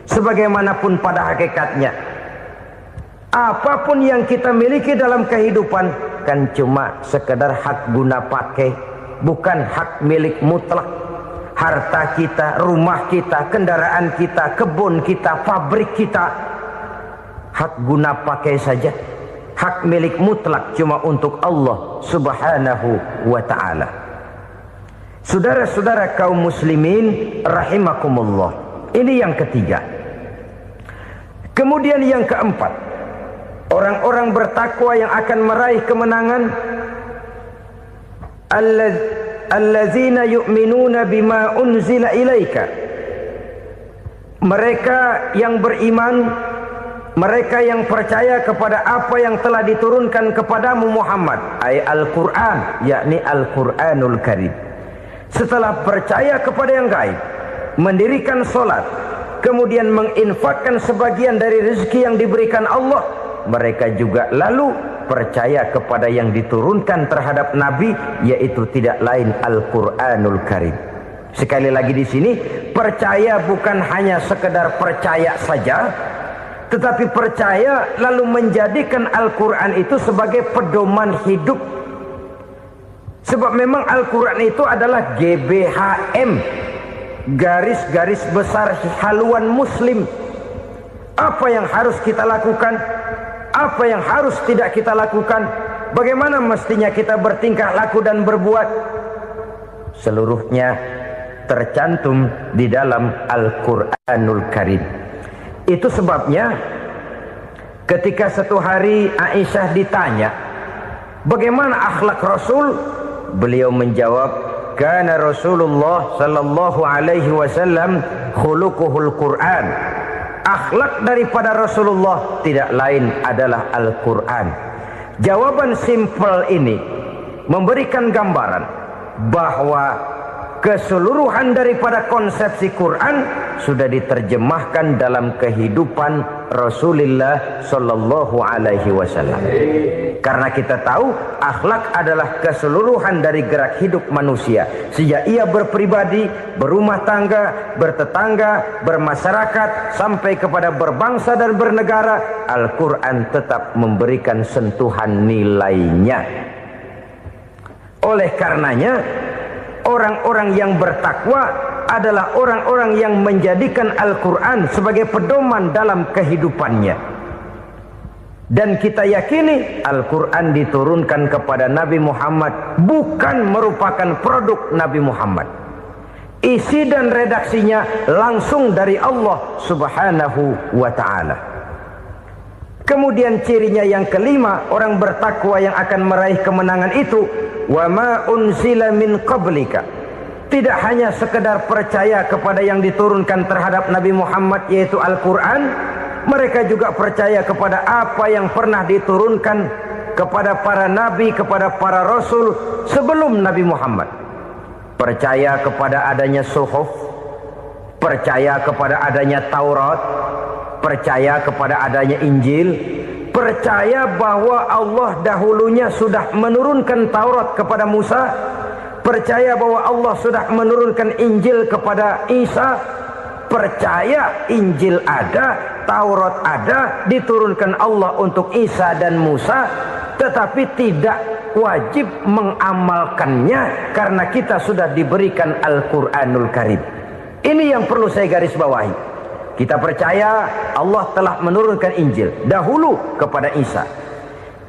Sebagaimanapun pada hakikatnya, apapun yang kita miliki dalam kehidupan kan cuma sekedar hak guna pakai, bukan hak milik mutlak. Harta kita, rumah kita, kendaraan kita, kebun kita, pabrik kita, hak guna pakai saja. Hak milik mutlak cuma untuk Allah subhanahu wa ta'ala. Saudara-saudara kaum muslimin rahimakumullah, ini yang ketiga. Kemudian yang keempat, orang-orang bertakwa yang akan meraih kemenangan, allazina yu'minuna bima unzila ilaika, mereka yang beriman, mereka yang percaya kepada apa yang telah diturunkan kepadamu Muhammad, ay Al-Quran, yakni Al-Quranul Karim. Setelah percaya kepada yang gaib, mendirikan solat, kemudian menginfakkan sebagian dari rezeki yang diberikan Allah, mereka juga lalu percaya kepada yang diturunkan terhadap Nabi, yaitu tidak lain Al-Quranul Karim. Sekali lagi di sini, percaya bukan hanya sekedar percaya saja, tetapi percaya lalu menjadikan Al-Quran itu sebagai pedoman hidup. Sebab memang Al-Quran itu adalah GBHM, garis-garis besar haluan muslim. Apa yang harus kita lakukan, apa yang harus tidak kita lakukan, bagaimana mestinya kita bertingkah laku dan berbuat, seluruhnya tercantum di dalam Al-Quranul Karim. Itu sebabnya ketika satu hari Aisyah ditanya bagaimana akhlak Rasul, beliau menjawab, kana Rasulullah sallallahu alaihi wasallam khuluquhul Quran. Akhlak daripada Rasulullah tidak lain adalah Al-Quran. Jawaban simpel ini memberikan gambaran bahwa keseluruhan daripada konsepsi Quran sudah diterjemahkan dalam kehidupan Rasulullah sallallahu alaihi wasallam. Karena kita tahu akhlak adalah keseluruhan dari gerak hidup manusia. Sejak ia berpribadi, berumah tangga, bertetangga, bermasyarakat, sampai kepada berbangsa dan bernegara, Al-Quran tetap memberikan sentuhan nilainya. Oleh karenanya, orang-orang yang bertakwa adalah orang-orang yang menjadikan Al-Quran sebagai pedoman dalam kehidupannya. Dan kita yakini Al-Quran diturunkan kepada Nabi Muhammad bukan merupakan produk Nabi Muhammad. Isi dan redaksinya langsung dari Allah subhanahu wa ta'ala. Kemudian cirinya yang kelima, orang bertakwa yang akan meraih kemenangan itu, wa ma unzila min qablika. Tidak hanya sekedar percaya kepada yang diturunkan terhadap Nabi Muhammad, yaitu Al-Quran, mereka juga percaya kepada apa yang pernah diturunkan kepada para nabi, kepada para rasul sebelum Nabi Muhammad. Percaya kepada adanya suhuf, percaya kepada adanya Taurat, percaya kepada adanya Injil, percaya bahwa Allah dahulunya sudah menurunkan Taurat kepada Musa, percaya bahwa Allah sudah menurunkan Injil kepada Isa, percaya Injil ada, Taurat ada, diturunkan Allah untuk Isa dan Musa, tetapi tidak wajib mengamalkannya karena kita sudah diberikan Al-Quranul Karim. Ini yang perlu saya garis bawahi. Kita percaya Allah telah menurunkan Injil dahulu kepada Isa.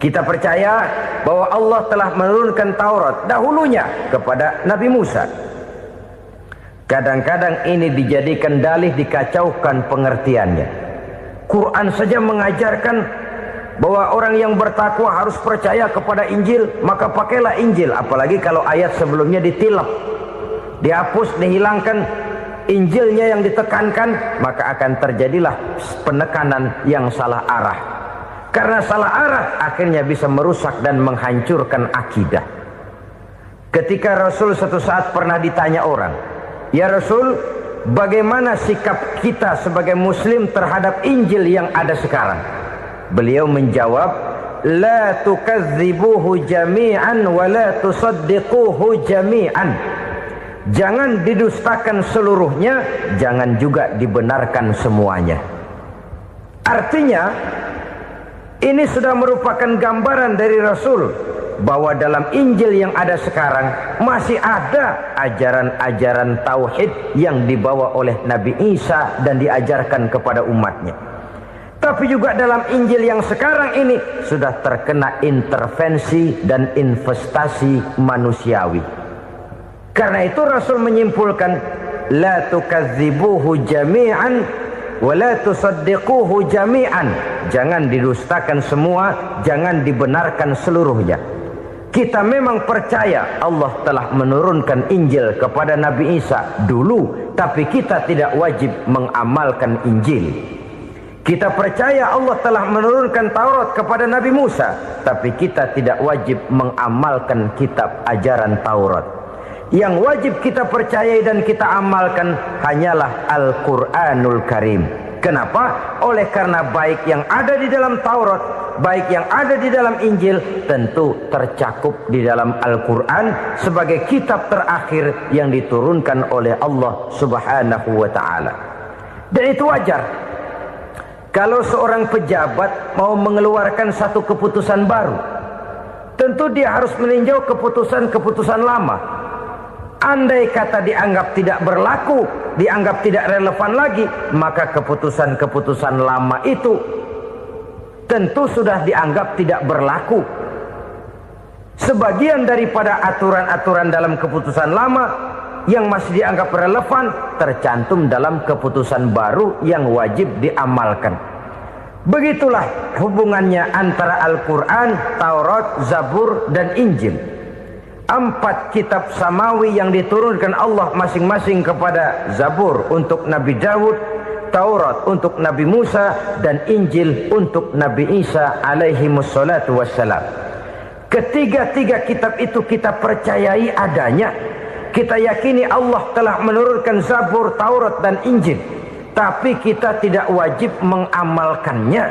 Kita percaya bahwa Allah telah menurunkan Taurat dahulunya kepada Nabi Musa. Kadang-kadang ini dijadikan dalih, dikacaukan pengertiannya. Quran saja mengajarkan bahwa orang yang bertakwa harus percaya kepada Injil, maka pakailah Injil. Apalagi kalau ayat sebelumnya ditilap, dihapus, dihilangkan, Injilnya yang ditekankan, maka akan terjadilah penekanan yang salah arah. Karena salah arah akhirnya bisa merusak dan menghancurkan akidah. Ketika Rasul suatu saat pernah ditanya orang, "Ya Rasul, bagaimana sikap kita sebagai muslim terhadap Injil yang ada sekarang?" Beliau menjawab, "La tukadzibuhu jami'an wa la tusaddiquhu jami'an." Jangan didustakan seluruhnya, jangan juga dibenarkan semuanya. Artinya, ini sudah merupakan gambaran dari Rasul bahwa dalam Injil yang ada sekarang masih ada ajaran-ajaran tauhid yang dibawa oleh Nabi Isa dan diajarkan kepada umatnya. Tapi juga dalam Injil yang sekarang ini sudah terkena intervensi dan investasi manusiawi. Karena itu Rasul menyimpulkan, la tukadzibuhu jami'an wa la tusaddiquhu jami'an. Jangan didustakan semua, jangan dibenarkan seluruhnya. Kita memang percaya Allah telah menurunkan Injil kepada Nabi Isa dulu, tapi kita tidak wajib mengamalkan Injil. Kita percaya Allah telah menurunkan Taurat kepada Nabi Musa, tapi kita tidak wajib mengamalkan kitab ajaran Taurat. Yang wajib kita percayai dan kita amalkan hanyalah Al-Quranul Karim. Kenapa? Oleh karena baik yang ada di dalam Taurat, baik yang ada di dalam Injil, tentu tercakup di dalam Al-Quran sebagai kitab terakhir yang diturunkan oleh Allah Subhanahu wa Ta'ala. Dan itu wajar. Kalau seorang pejabat mau mengeluarkan satu keputusan baru, tentu dia harus meninjau keputusan-keputusan lama. Andai kata dianggap tidak berlaku, dianggap tidak relevan lagi, maka keputusan-keputusan lama itu tentu sudah dianggap tidak berlaku. Sebagian daripada aturan-aturan dalam keputusan lama yang masih dianggap relevan tercantum dalam keputusan baru yang wajib diamalkan. Begitulah hubungannya antara Al-Quran, Taurat, Zabur, dan Injil. 4 kitab samawi yang diturunkan Allah masing-masing kepada Zabur untuk Nabi Daud, Taurat untuk Nabi Musa, dan Injil untuk Nabi Isa alaihi wassalatu wassalam. Ketiga-tiga kitab itu kita percayai adanya. Kita yakini Allah telah menurunkan Zabur, Taurat, dan Injil. Tapi kita tidak wajib mengamalkannya.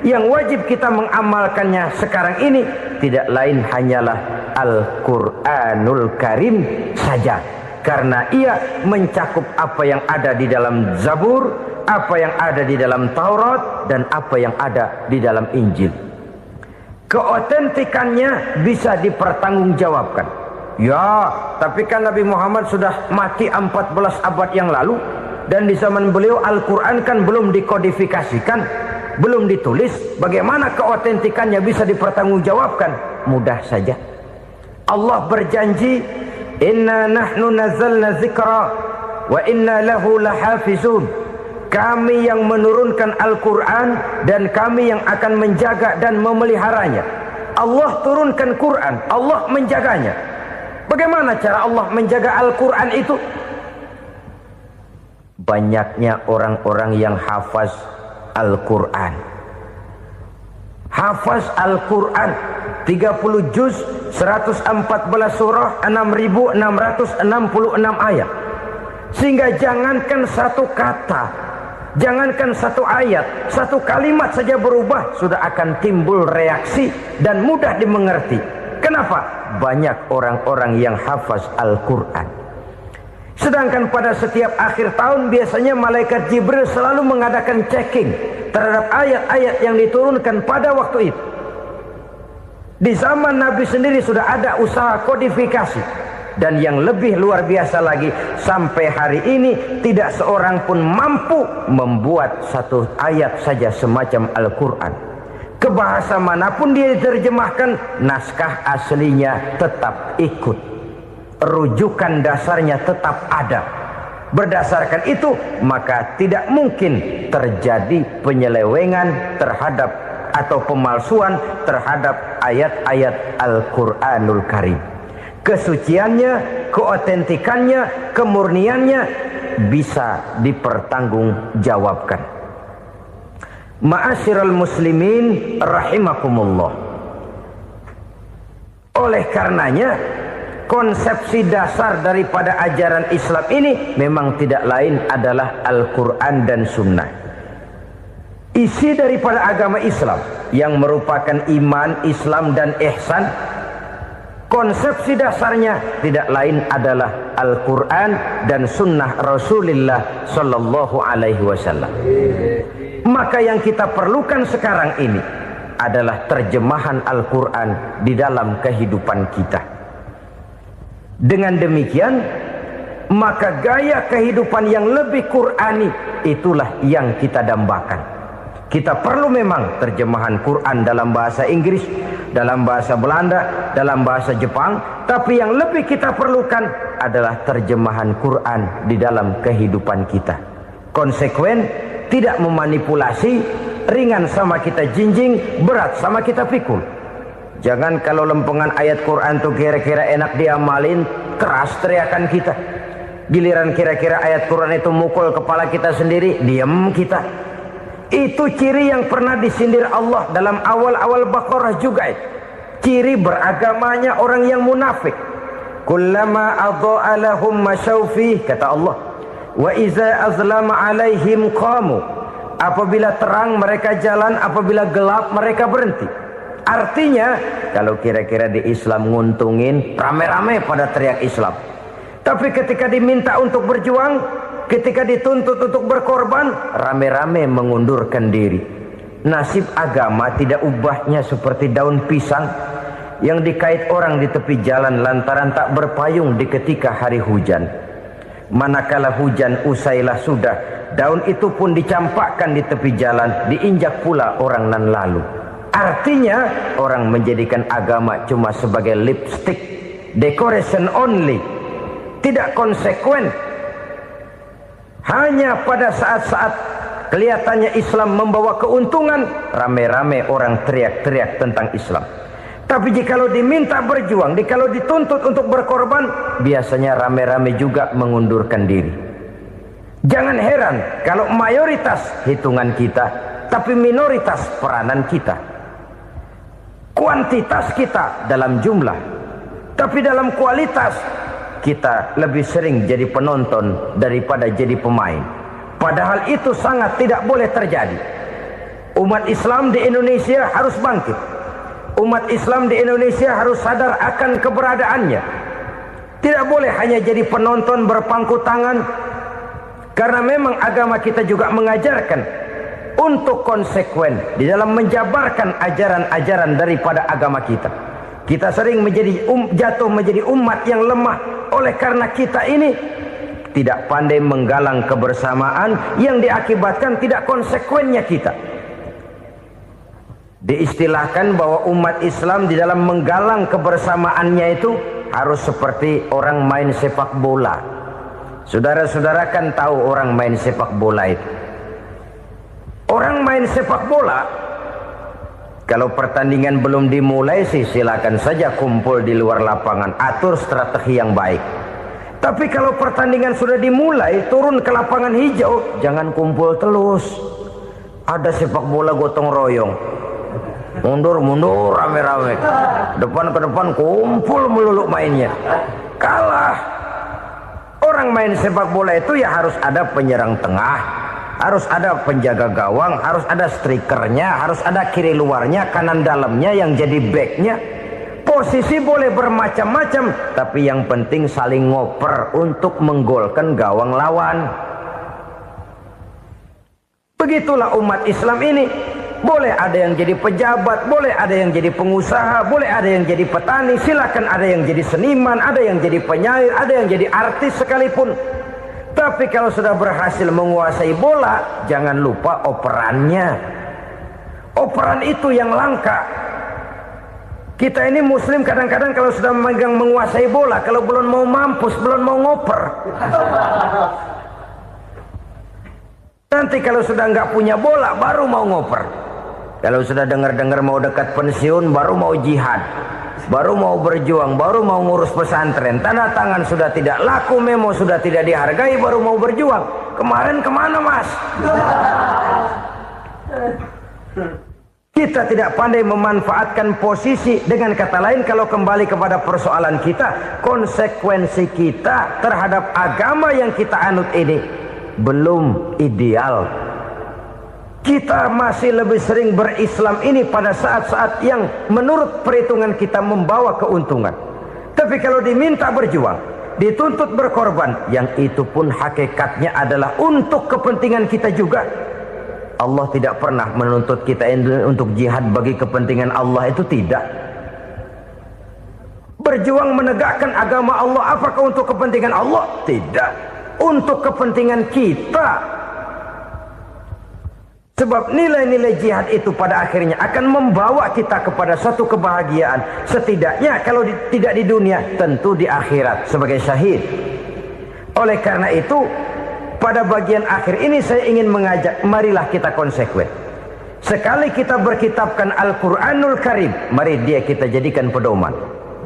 Yang wajib kita mengamalkannya sekarang ini tidak lain hanyalah Al-Quranul Karim saja. Karena ia mencakup apa yang ada di dalam Zabur, apa yang ada di dalam Taurat, dan apa yang ada di dalam Injil. Keotentikannya bisa dipertanggungjawabkan. Ya, tapi kan Nabi Muhammad sudah mati 14 abad yang lalu, dan di zaman beliau Al-Quran kan belum dikodifikasikan, belum ditulis. Bagaimana keotentikannya bisa dipertanggungjawabkan? Mudah saja. Allah berjanji, inna nahnu nazzalna dzikra wa inna lahu lahafizun. Kami yang menurunkan Al-Quran dan kami yang akan menjaga dan memeliharanya. Allah turunkan Quran, Allah menjaganya. Bagaimana cara Allah menjaga Al-Quran itu? Banyaknya orang-orang yang hafaz Al-Quran. Hafaz Al-Quran 30 juz, 114 surah, 6.666 ayat. Sehingga jangankan satu kata Jangankan satu ayat, satu kalimat saja berubah, sudah akan timbul reaksi dan mudah dimengerti. Kenapa? Banyak orang-orang yang hafaz Al-Quran. Sedangkan pada setiap akhir tahun biasanya malaikat Jibril selalu mengadakan checking terhadap ayat-ayat yang diturunkan pada waktu itu. Di zaman Nabi sendiri sudah ada usaha kodifikasi. Dan yang lebih luar biasa lagi, sampai hari ini tidak seorang pun mampu membuat satu ayat saja semacam Al-Quran. Ke bahasa manapun dia diterjemahkan, naskah aslinya tetap ikut, rujukan dasarnya tetap ada. Berdasarkan itu, maka tidak mungkin terjadi penyelewengan terhadap atau pemalsuan terhadap ayat-ayat Al-Quranul Karim. Kesuciannya, keotentikannya, kemurniannya bisa dipertanggungjawabkan. Ma'asyiral muslimin rahimakumullah. Oleh karenanya, konsepsi dasar daripada ajaran Islam ini memang tidak lain adalah Al-Quran dan Sunnah. Isi daripada agama Islam yang merupakan iman, Islam dan ihsan, konsepsi dasarnya tidak lain adalah Al-Quran dan Sunnah Rasulullah Sallallahu Alaihi Wasallam. Maka yang kita perlukan sekarang ini adalah terjemahan Al-Quran di dalam kehidupan kita. Dengan demikian, maka gaya kehidupan yang lebih Qurani itulah yang kita dambakan. Kita perlu memang terjemahan Quran dalam bahasa Inggris, dalam bahasa Belanda, dalam bahasa Jepang, tapi yang lebih kita perlukan adalah terjemahan Quran di dalam kehidupan kita. Konsekuen, tidak memanipulasi, ringan sama kita jinjing, berat sama kita pikul. Jangan kalau lempengan ayat Quran tuh kira-kira enak diamalin, keras teriakan kita. Giliran kira-kira ayat Quran itu mukul kepala kita sendiri, diam kita. Itu ciri yang pernah disindir Allah dalam awal-awal Baqarah juga. Ciri beragamanya orang yang munafik. Kullama adha'a lahum masyawfih, kata Allah. Wa iza azlama alaihim qamu. Apabila terang mereka jalan, apabila gelap mereka berhenti. Artinya, kalau kira-kira di Islam nguntungin, rame-rame pada teriak Islam. Tapi ketika diminta untuk berjuang, ketika dituntut untuk berkorban, rame-rame mengundurkan diri. Nasib agama tidak ubahnya seperti daun pisang yang dikait orang di tepi jalan lantaran tak berpayung di ketika hari hujan. Manakala hujan usailah sudah, daun itu pun dicampakkan di tepi jalan, diinjak pula orang nan lalu. Artinya, orang menjadikan agama cuma sebagai lipstick, decoration only, tidak konsekuen. Hanya pada saat-saat kelihatannya Islam membawa keuntungan, rame-rame orang teriak-teriak tentang Islam. Tapi jikalau diminta berjuang, jikalau dituntut untuk berkorban, biasanya rame-rame juga mengundurkan diri. Jangan heran kalau mayoritas hitungan kita, tapi minoritas peranan kita. Kuantitas kita dalam jumlah, tapi dalam kualitas kita lebih sering jadi penonton daripada jadi pemain. Padahal itu sangat tidak boleh terjadi. Umat Islam di Indonesia harus bangkit. Umat Islam di Indonesia harus sadar akan keberadaannya. Tidak boleh hanya jadi penonton berpangku tangan. Karena memang agama kita juga mengajarkan untuk konsekuen di dalam menjabarkan ajaran-ajaran daripada agama kita. Kita sering menjadi jatuh menjadi umat yang lemah oleh karena kita ini tidak pandai menggalang kebersamaan yang diakibatkan tidak konsekuennya kita. Diistilahkan bahwa umat Islam di dalam menggalang kebersamaannya itu harus seperti orang main sepak bola. Saudara-saudara kan tahu orang main sepak bola itu. Orang main sepak bola, kalau pertandingan belum dimulai sih silakan saja kumpul di luar lapangan, atur strategi yang baik. Tapi kalau pertandingan sudah dimulai, turun ke lapangan hijau, jangan kumpul terus. Ada sepak bola gotong royong, mundur-mundur rame-rame, depan ke depan kumpul melulu mainnya. Kalah. Orang main sepak bola itu ya harus ada penyerang tengah, harus ada penjaga gawang, harus ada strikernya, harus ada kiri luarnya, kanan dalamnya yang jadi backnya. Posisi boleh bermacam-macam, tapi yang penting saling ngoper untuk menggolkan gawang lawan. Begitulah umat Islam ini. Boleh ada yang jadi pejabat, boleh ada yang jadi pengusaha, boleh ada yang jadi petani, silakan ada yang jadi seniman, ada yang jadi penyair, ada yang jadi artis sekalipun. Tapi kalau sudah berhasil menguasai bola, jangan lupa operannya. Operan itu yang langka. Kita ini muslim kadang-kadang kalau sudah memegang menguasai bola, kalau belum mau mampus, belum mau ngoper. Nanti kalau sudah nggak punya bola, baru mau ngoper. Kalau sudah dengar-dengar mau dekat pensiun, baru mau jihad, baru mau berjuang, baru mau ngurus pesantren. Tanda tangan sudah tidak laku, memo sudah tidak dihargai, baru mau berjuang. Kemarin kemana, Mas? Kita tidak pandai memanfaatkan posisi. Dengan kata lain, kalau kembali kepada persoalan kita, konsekuensi kita terhadap agama yang kita anut ini belum ideal. Kita masih lebih sering berislam ini pada saat-saat yang menurut perhitungan kita membawa keuntungan. Tapi kalau diminta berjuang, dituntut berkorban, yang itu pun hakikatnya adalah untuk kepentingan kita juga. Allah tidak pernah menuntut kita untuk jihad bagi kepentingan Allah, itu tidak. Berjuang menegakkan agama Allah, apakah untuk kepentingan Allah? Tidak. Untuk kepentingan kita. Sebab nilai-nilai jihad itu pada akhirnya akan membawa kita kepada satu kebahagiaan. Setidaknya kalau tidak di dunia, tentu di akhirat sebagai syahid. Oleh karena itu, pada bagian akhir ini saya ingin mengajak, marilah kita konsekuen. Sekali kita berkitabkan Al-Quranul Karim, mari dia kita jadikan pedoman.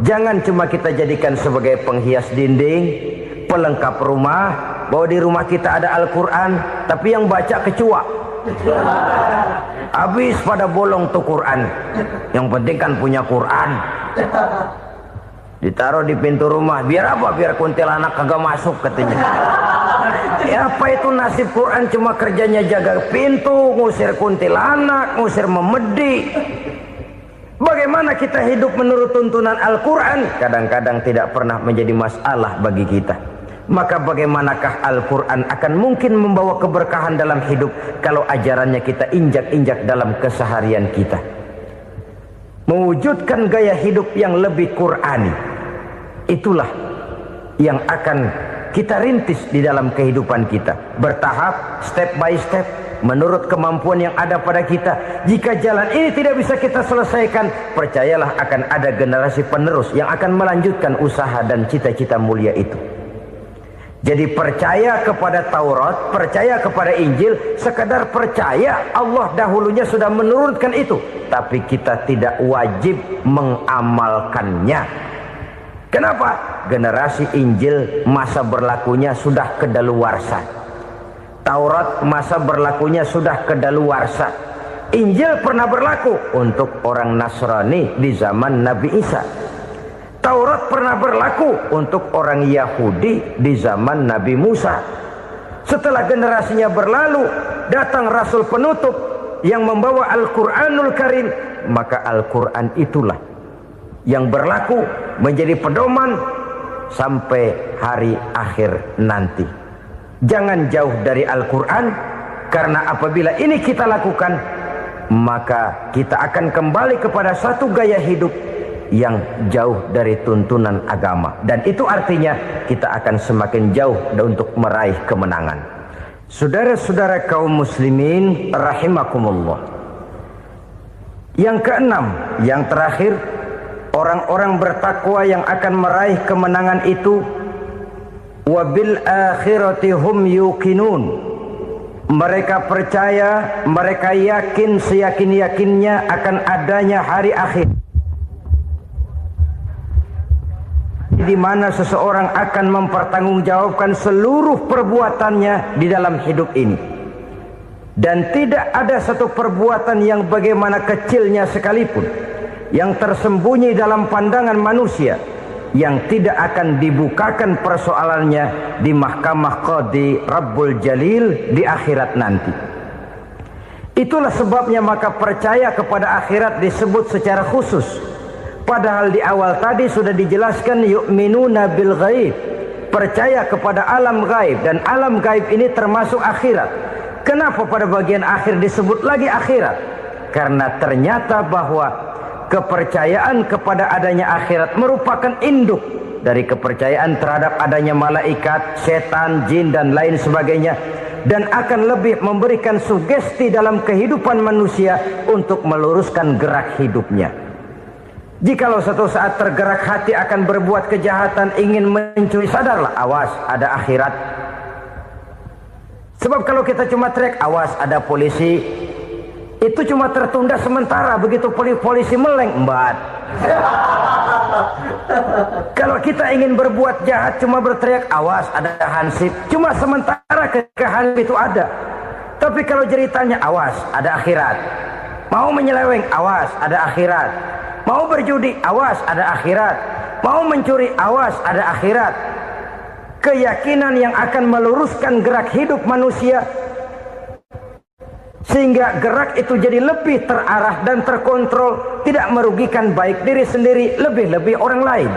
Jangan cuma kita jadikan sebagai penghias dinding, pelengkap rumah, bahwa di rumah kita ada Al-Quran, tapi yang baca kecoa. Habis pada bolong tuh Quran. Yang penting kan punya Quran. Ditaruh di pintu rumah. Biar apa? Biar kuntilanak kagak masuk katanya. Ya apa itu nasib Quran, cuma kerjanya jaga pintu, ngusir kuntilanak, ngusir memedi. Bagaimana kita hidup menurut tuntunan Al-Quran? Kadang-kadang tidak pernah menjadi masalah bagi kita. Maka bagaimanakah Al-Quran akan mungkin membawa keberkahan dalam hidup kalau ajarannya kita injak-injak dalam keseharian kita? Mewujudkan gaya hidup yang lebih Qurani, itulah yang akan kita rintis di dalam kehidupan kita. Bertahap, step by step, menurut kemampuan yang ada pada kita. Jika jalan ini tidak bisa kita selesaikan, percayalah akan ada generasi penerus yang akan melanjutkan usaha dan cita-cita mulia itu. Jadi percaya kepada Taurat, percaya kepada Injil, sekadar percaya Allah dahulunya sudah menurunkan itu. Tapi kita tidak wajib mengamalkannya. Kenapa? Generasi Injil masa berlakunya sudah kedaluwarsa. Taurat masa berlakunya sudah kedaluwarsa. Injil pernah berlaku untuk orang Nasrani di zaman Nabi Isa. Taurat pernah berlaku untuk orang Yahudi di zaman Nabi Musa. Setelah generasinya berlalu, datang Rasul penutup yang membawa Al-Quranul Karim. Maka Al-Quran itulah yang berlaku menjadi pedoman sampai hari akhir nanti. Jangan jauh dari Al-Quran, karena apabila ini kita lakukan, maka kita akan kembali kepada satu gaya hidup yang jauh dari tuntunan agama, dan itu artinya kita akan semakin jauh untuk meraih kemenangan. Saudara-saudara kaum muslimin rahimakumullah. Yang keenam, yang terakhir, orang-orang bertakwa yang akan meraih kemenangan itu wabil akhirati hum yuqinun. Mereka percaya, mereka yakin seyakin-yakinnya akan adanya hari akhir, di mana seseorang akan mempertanggungjawabkan seluruh perbuatannya di dalam hidup ini. Dan tidak ada satu perbuatan yang bagaimana kecilnya sekalipun yang tersembunyi dalam pandangan manusia yang tidak akan dibukakan persoalannya di mahkamah Qadi Rabbul Jalil di akhirat nanti. Itulah sebabnya maka percaya kepada akhirat disebut secara khusus. Padahal di awal tadi sudah dijelaskan yu'minuna bil ghaib, percaya kepada alam gaib, dan alam gaib ini termasuk akhirat. Kenapa pada bagian akhir disebut lagi akhirat? Karena ternyata bahwa kepercayaan kepada adanya akhirat merupakan induk dari kepercayaan terhadap adanya malaikat, setan, jin dan lain sebagainya, dan akan lebih memberikan sugesti dalam kehidupan manusia untuk meluruskan gerak hidupnya. Jikalau suatu saat tergerak hati akan berbuat kejahatan, ingin mencuri, sadarlah, awas ada akhirat. Sebab kalau kita cuma teriak awas ada polisi, itu cuma tertunda sementara. Begitu polisi meleng, embat. Kalau kita ingin berbuat jahat cuma berteriak awas ada hansip, cuma sementara ketika hansip itu ada. Tapi kalau ceritanya awas ada akhirat, mau menyeleweng awas ada akhirat, mau berjudi awas ada akhirat, mau mencuri awas ada akhirat. Keyakinan yang akan meluruskan gerak hidup manusia sehingga gerak itu jadi lebih terarah dan terkontrol, tidak merugikan baik diri sendiri, lebih-lebih orang lain.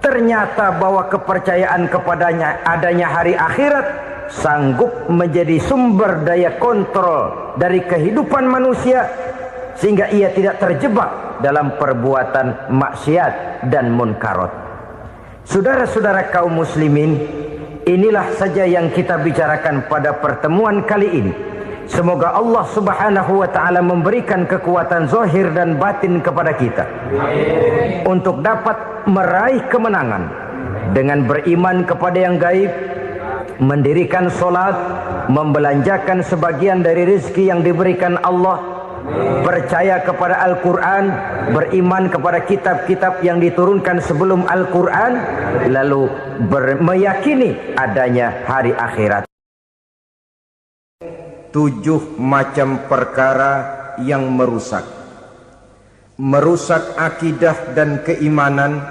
Ternyata bahwa kepercayaan kepadanya adanya hari akhirat sanggup menjadi sumber daya kontrol dari kehidupan manusia, sehingga ia tidak terjebak dalam perbuatan maksiat dan munkarat. Saudara-saudara kaum muslimin, inilah saja yang kita bicarakan pada pertemuan kali ini. Semoga Allah subhanahu wa ta'ala memberikan kekuatan zahir dan batin kepada kita. Amin. Untuk dapat meraih kemenangan dengan beriman kepada yang gaib, mendirikan solat, membelanjakan sebagian dari rezeki yang diberikan Allah, percaya kepada Al-Quran, beriman kepada kitab-kitab yang diturunkan sebelum Al-Quran, lalu meyakini adanya hari akhirat. 7 macam perkara yang merusak akidah dan keimanan,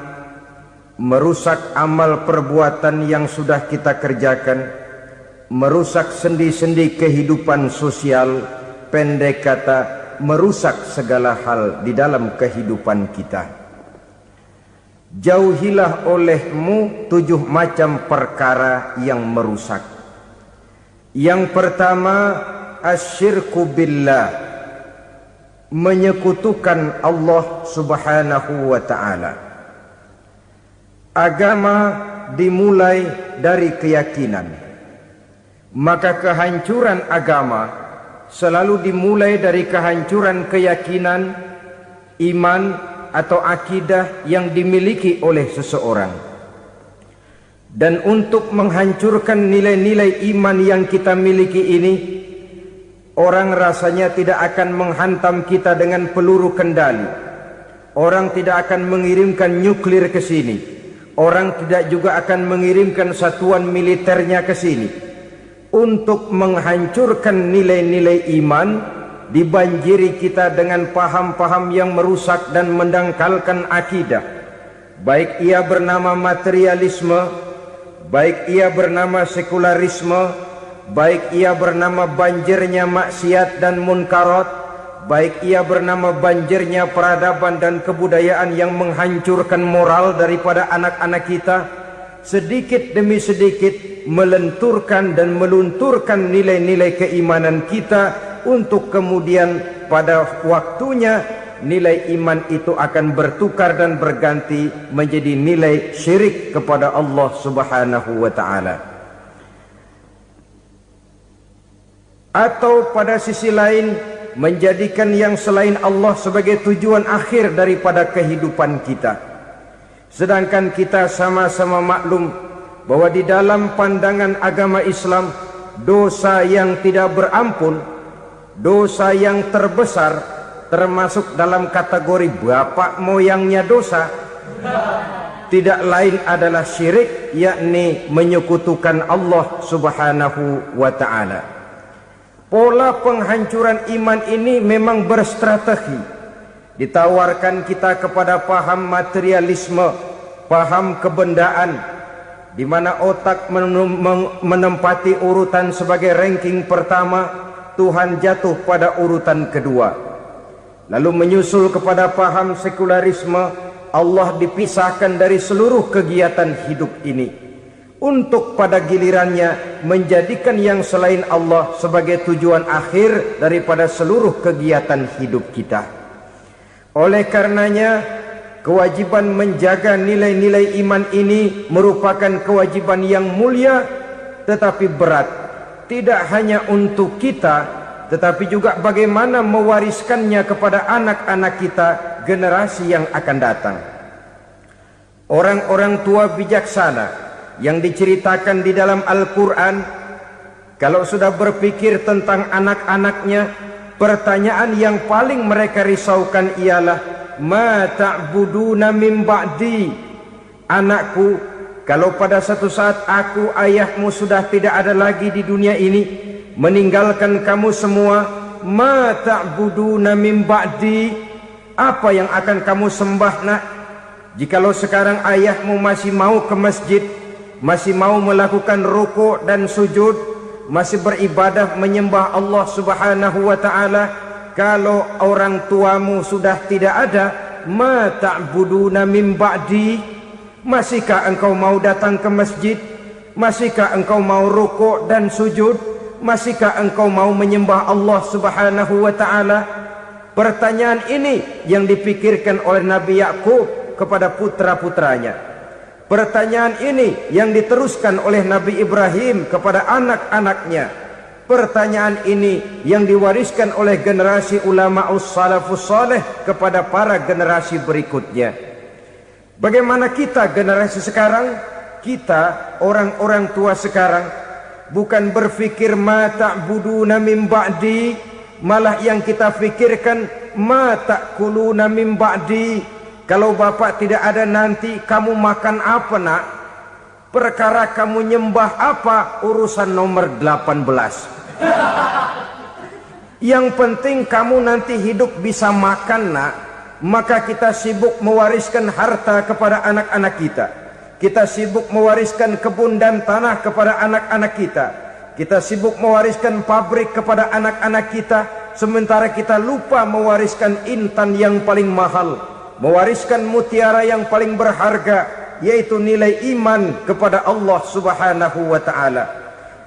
merusak amal perbuatan yang sudah kita kerjakan, merusak sendi-sendi kehidupan sosial, pendek kata merusak segala hal di dalam kehidupan kita. Jauhilah olehmu 7 macam perkara yang merusak. Yang pertama, asyirku billah, menyekutukan Allah subhanahu wa ta'ala. Agama dimulai dari keyakinan, maka kehancuran agama selalu dimulai dari kehancuran keyakinan, iman atau akidah yang dimiliki oleh seseorang. Dan untuk menghancurkan nilai-nilai iman yang kita miliki ini, orang rasanya tidak akan menghantam kita dengan peluru kendali. Orang tidak akan mengirimkan nuklir ke sini. Orang tidak juga akan mengirimkan satuan militernya ke sini. Untuk menghancurkan nilai-nilai iman, dibanjiri kita dengan paham-paham yang merusak dan mendangkalkan akidah. Baik ia bernama materialisme, baik ia bernama sekularisme, baik ia bernama banjirnya maksiat dan munkarat, baik ia bernama banjirnya peradaban dan kebudayaan yang menghancurkan moral daripada anak-anak kita, sedikit demi sedikit melenturkan dan melunturkan nilai-nilai keimanan kita, untuk kemudian pada waktunya nilai iman itu akan bertukar dan berganti menjadi nilai syirik kepada Allah subhanahu wa ta'ala. Atau pada sisi lain, menjadikan yang selain Allah sebagai tujuan akhir daripada kehidupan kita. Sedangkan kita sama-sama maklum bahwa di dalam pandangan agama Islam, dosa yang tidak berampun, dosa yang terbesar, termasuk dalam kategori bapak moyangnya dosa, tidak lain adalah syirik, yakni menyekutukan Allah subhanahu wa ta'ala. Pola penghancuran iman ini memang berstrategi. Ditawarkan kita kepada paham materialisme, paham kebendaan, di mana otak menempati urutan sebagai ranking pertama, Tuhan jatuh pada urutan kedua. Lalu menyusul kepada paham sekularisme, Allah dipisahkan dari seluruh kegiatan hidup ini, untuk pada gilirannya menjadikan yang selain Allah sebagai tujuan akhir daripada seluruh kegiatan hidup kita. Oleh karenanya, kewajiban menjaga nilai-nilai iman ini merupakan kewajiban yang mulia tetapi berat, tidak hanya untuk kita, tetapi juga bagaimana mewariskannya kepada anak-anak kita, generasi yang akan datang. Orang-orang tua bijaksana yang diceritakan di dalam Al-Quran, kalau sudah berpikir tentang anak-anaknya, pertanyaan yang paling mereka risaukan ialah, ma ta'buduna min ba'di. Anakku, kalau pada satu saat aku, ayahmu sudah tidak ada lagi di dunia ini, meninggalkan kamu semua, ma ta'buduna min ba'di, apa yang akan kamu sembah nak? Jikalau sekarang ayahmu masih mau ke masjid, masih mau melakukan rukuk dan sujud, masih beribadah menyembah Allah Subhanahu wa ta'ala, kalau orang tuamu sudah tidak ada, ma ta'buduna min ba'di, masihkah engkau mau datang ke masjid? Masihkah engkau mau rukuk dan sujud? Masihkah engkau mau menyembah Allah Subhanahu wa ta'ala? Pertanyaan ini yang dipikirkan oleh Nabi Yakub kepada putra-putranya. Pertanyaan ini yang diteruskan oleh Nabi Ibrahim kepada anak-anaknya. Pertanyaan ini yang diwariskan oleh generasi ulama salafus saleh kepada para generasi berikutnya. Bagaimana kita generasi sekarang? Kita orang-orang tua sekarang bukan berfikir ma ta'buduna min ba'di, malah yang kita fikirkan ma ta'kuluna min ba'di. Kalau bapak tidak ada nanti kamu makan apa nak? Perkara kamu nyembah apa, urusan nomor 18. Yang penting kamu nanti hidup bisa makan nak. Maka kita sibuk mewariskan harta kepada anak-anak kita. Kita sibuk mewariskan kebun dan tanah kepada anak-anak kita. Kita sibuk mewariskan pabrik kepada anak-anak kita, sementara kita lupa mewariskan intan yang paling mahal, mewariskan mutiara yang paling berharga, yaitu nilai iman kepada Allah Subhanahu wa ta'ala.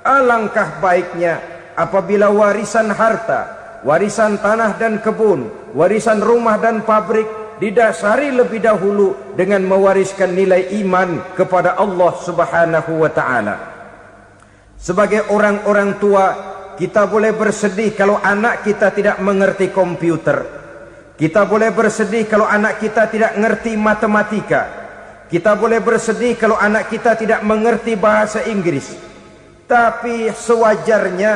Alangkah baiknya apabila warisan harta, warisan tanah dan kebun, warisan rumah dan pabrik didasari lebih dahulu dengan mewariskan nilai iman kepada Allah Subhanahu wa ta'ala. Sebagai orang-orang tua, kita boleh bersedih kalau anak kita tidak mengerti komputer. Kita boleh bersedih kalau anak kita tidak mengerti matematika. Kita boleh bersedih kalau anak kita tidak mengerti bahasa Inggris. Tapi sewajarnya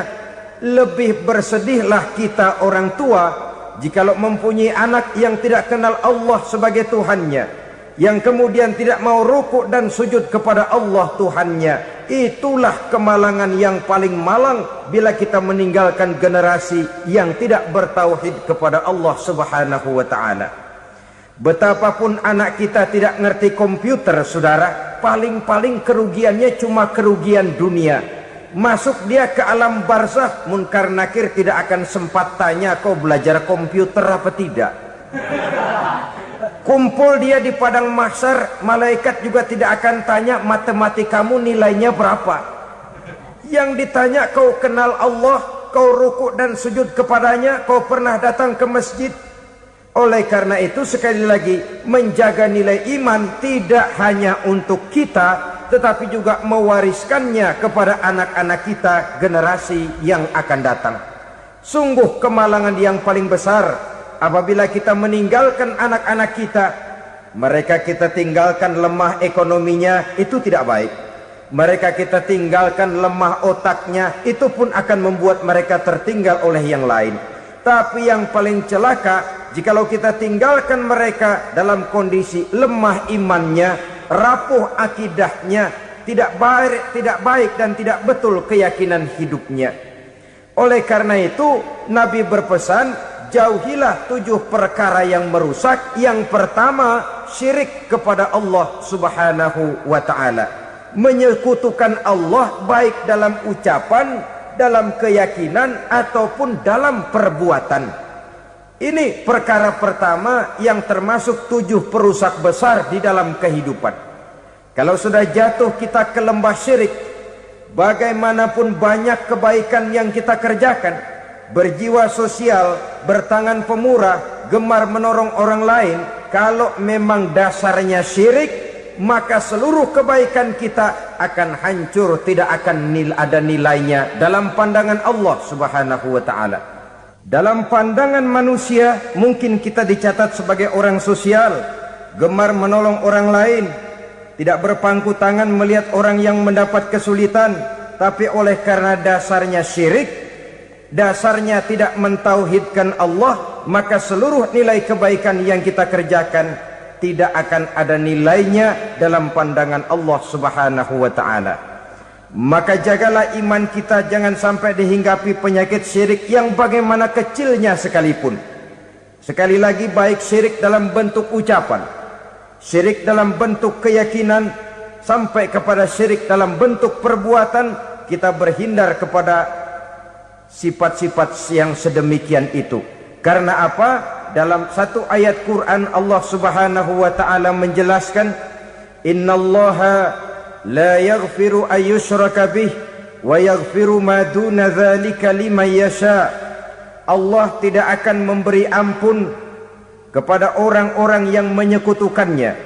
lebih bersedihlah kita orang tua jikalau mempunyai anak yang tidak kenal Allah sebagai Tuhannya, yang kemudian tidak mau rukuk dan sujud kepada Allah Tuhannya. Itulah kemalangan yang paling malang bila kita meninggalkan generasi yang tidak bertauhid kepada Allah Subhanahu wa ta'ala. Betapapun anak kita tidak ngerti komputer, saudara, paling-paling kerugiannya cuma kerugian dunia. Masuk dia ke alam barzakh, munkar nakir tidak akan sempat tanya kau belajar komputer apa tidak. Kumpul dia di padang mahsyar, malaikat juga tidak akan tanya matematikamu nilainya berapa. Yang ditanya, kau kenal Allah, kau rukuk dan sujud kepadanya, kau pernah datang ke masjid. Oleh karena itu sekali lagi, menjaga nilai iman tidak hanya untuk kita, tetapi juga mewariskannya kepada anak-anak kita, generasi yang akan datang. Sungguh kemalangan yang paling besar apabila kita meninggalkan anak-anak kita. Mereka kita tinggalkan lemah ekonominya, itu tidak baik. Mereka kita tinggalkan lemah otaknya, itu pun akan membuat mereka tertinggal oleh yang lain. Tapi yang paling celaka, jikalau kita tinggalkan mereka dalam kondisi lemah imannya, rapuh akidahnya, tidak baik dan tidak betul keyakinan hidupnya. Oleh karena itu Nabi berpesan, jauhilah 7 perkara yang merusak. Yang pertama, syirik kepada Allah Subhanahu wa ta'ala, menyekutukan Allah baik dalam ucapan, dalam keyakinan ataupun dalam perbuatan. Ini perkara pertama yang termasuk 7 perusak besar di dalam kehidupan. Kalau sudah jatuh kita ke lembah syirik, bagaimanapun banyak kebaikan yang kita kerjakan, berjiwa sosial, bertangan pemurah, gemar menolong orang lain, kalau memang dasarnya syirik, maka seluruh kebaikan kita akan hancur, tidak akan ada nilainya dalam pandangan Allah Subhanahu wa ta'ala. Dalam pandangan manusia mungkin kita dicatat sebagai orang sosial, gemar menolong orang lain, tidak berpangku tangan melihat orang yang mendapat kesulitan, tapi oleh karena dasarnya syirik, dasarnya tidak mentauhidkan Allah, maka seluruh nilai kebaikan yang kita kerjakan tidak akan ada nilainya dalam pandangan Allah Subhanahu wa ta'ala. Maka jagalah iman kita jangan sampai dihinggapi penyakit syirik yang bagaimana kecilnya sekalipun. Sekali lagi, baik syirik dalam bentuk ucapan, syirik dalam bentuk keyakinan, sampai kepada syirik dalam bentuk perbuatan, kita berhindar kepada sifat-sifat yang sedemikian itu. Karena apa? Dalam satu ayat Quran Allah Subhanahu wa ta'ala menjelaskan, innallaha la yaghfiru ayyushraka bih wa yaghfiru ma duna dzalika liman yasha. Allah tidak akan memberi ampun kepada orang-orang yang menyekutukannya,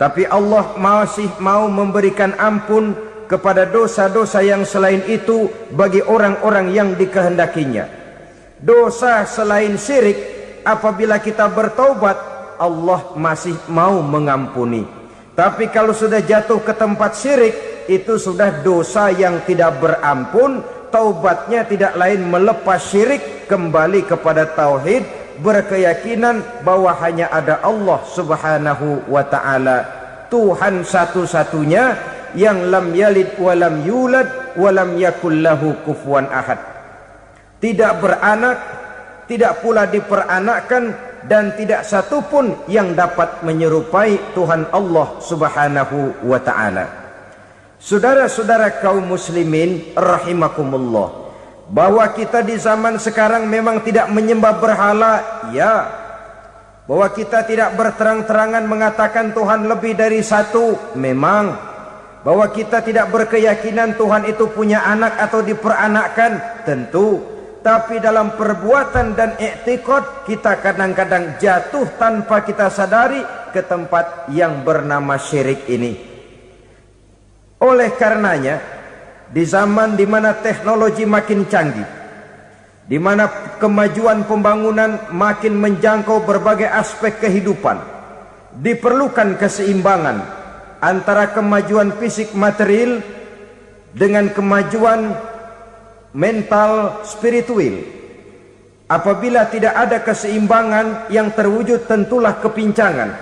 tapi Allah masih mau memberikan ampun kepada dosa-dosa yang selain itu bagi orang-orang yang dikehendakinya. Dosa selain syirik, apabila kita bertaubat, Allah masih mau mengampuni. Tapi kalau sudah jatuh ke tempat syirik, itu sudah dosa yang tidak berampun. Taubatnya tidak lain melepas syirik, kembali kepada tauhid, berkeyakinan bahwa hanya ada Allah Subhanahu wa ta'ala, Tuhan satu-satunya yang lam yalid walam yulad walam yakul lahu kufuwan ahad. Tidak beranak, tidak pula diperanakkan, dan tidak satupun yang dapat menyerupai Tuhan Allah Subhanahu wa ta'ala. Saudara-saudara kaum muslimin rahimakumullah, bahwa kita di zaman sekarang memang tidak menyembah berhala, ya. Bahwa kita tidak berterang-terangan mengatakan Tuhan lebih dari satu, memang. Bahwa kita tidak berkeyakinan Tuhan itu punya anak atau diperanakkan, tentu. Tapi dalam perbuatan dan i'tiqad kita kadang-kadang jatuh tanpa kita sadari ke tempat yang bernama syirik ini. Oleh karenanya, di zaman di mana teknologi makin canggih, di mana kemajuan pembangunan makin menjangkau berbagai aspek kehidupan, diperlukan keseimbangan antara kemajuan fisik material dengan kemajuan mental spiritual. Apabila tidak ada keseimbangan, yang terwujud tentulah kepincangan,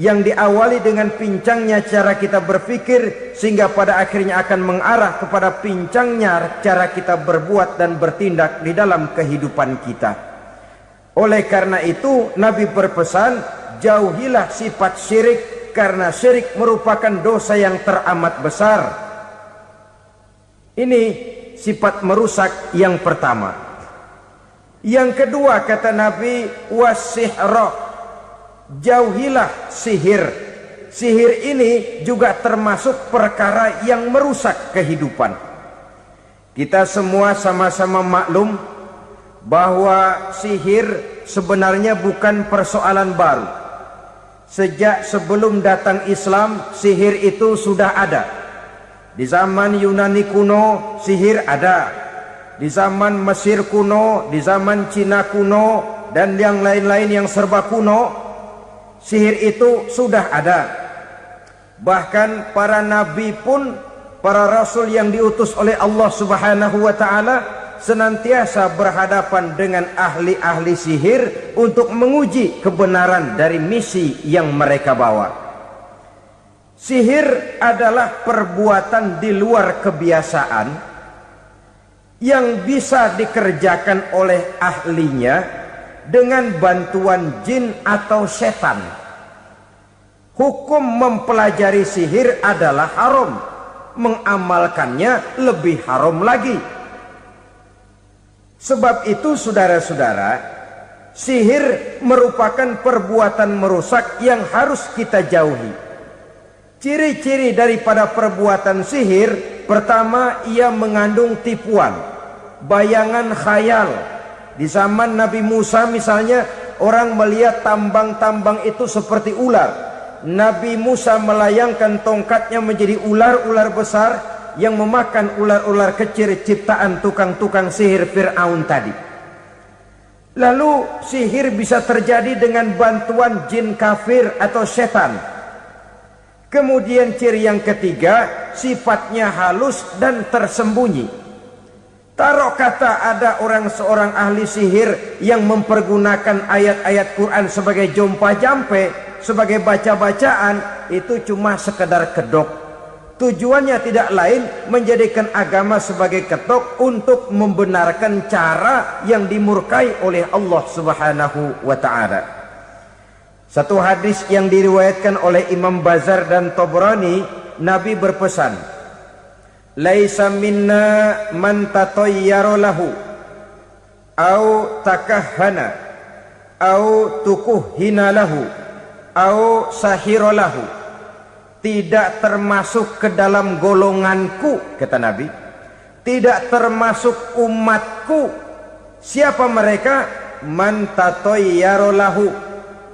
yang diawali dengan pincangnya cara kita berpikir, sehingga pada akhirnya akan mengarah kepada pincangnya cara kita berbuat dan bertindak di dalam kehidupan kita. Oleh karena itu Nabi berpesan, jauhilah sifat syirik, karena syirik merupakan dosa yang teramat besar. Ini sifat merusak yang pertama. Yang kedua, kata Nabi, wasihra, jauhilah sihir. Sihir ini juga termasuk perkara yang merusak kehidupan. Kita semua sama-sama maklum bahwa sihir sebenarnya bukan persoalan baru. Sejak sebelum datang Islam, sihir itu sudah ada. Di zaman Yunani kuno, sihir ada. Di zaman Mesir kuno, di zaman Cina kuno, dan yang lain-lain yang serba kuno, sihir itu sudah ada. Bahkan para nabi pun, para rasul yang diutus oleh Allah Subhanahu wa ta'ala, senantiasa berhadapan dengan ahli-ahli sihir untuk menguji kebenaran dari misi yang mereka bawa. Sihir adalah perbuatan di luar kebiasaan yang bisa dikerjakan oleh ahlinya dengan bantuan jin atau setan. Hukum mempelajari sihir adalah haram, mengamalkannya lebih haram lagi. Sebab itu saudara-saudara, sihir merupakan perbuatan merusak yang harus kita jauhi. Ciri-ciri daripada perbuatan sihir, pertama, ia mengandung tipuan, bayangan khayal. Di zaman Nabi Musa misalnya, orang melihat tambang-tambang itu seperti ular. Nabi Musa melayangkan tongkatnya menjadi ular-ular besar yang memakan ular-ular kecil ciptaan tukang-tukang sihir Fir'aun tadi. Lalu sihir bisa terjadi dengan bantuan jin kafir atau setan. Kemudian ciri yang ketiga, sifatnya halus dan tersembunyi. Taruh kata ada seorang ahli sihir yang mempergunakan ayat-ayat Quran sebagai jompa-jampe, sebagai baca-bacaan, itu cuma sekedar kedok. Tujuannya tidak lain menjadikan agama sebagai ketok untuk membenarkan cara yang dimurkai oleh Allah Subhanahu wa ta'ala. Satu hadis yang diriwayatkan oleh Imam Bazar dan Tabrani, Nabi berpesan, "Laisa minna man tatayyara lahu au takahhana au tukuhhina lahu au sahira lahu." Tidak termasuk ke dalam golonganku, kata Nabi. Tidak termasuk umatku. Siapa mereka? Man tatayyara lahu,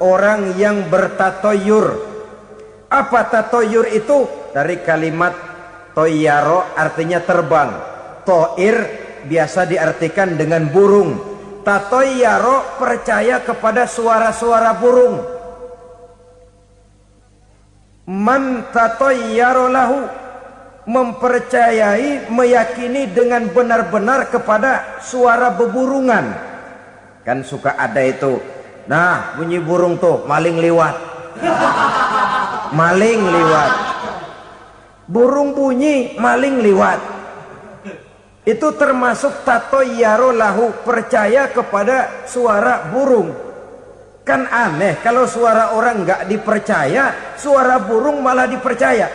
orang yang bertatoyur. Apa tatoyur itu? Dari kalimat toyaro, artinya terbang. Toir biasa diartikan dengan burung. Tatoyaro percaya kepada suara-suara burung. Man tatayyara lahu, mempercayai, meyakini dengan benar-benar kepada suara beburungan. Kan suka ada itu, nah bunyi burung tuh, maling liwat. Maling liwat. Burung bunyi, maling liwat. Itu termasuk tatayyara lahu, percaya kepada suara burung. Kan aneh kalau suara orang nggak dipercaya, suara burung malah dipercaya.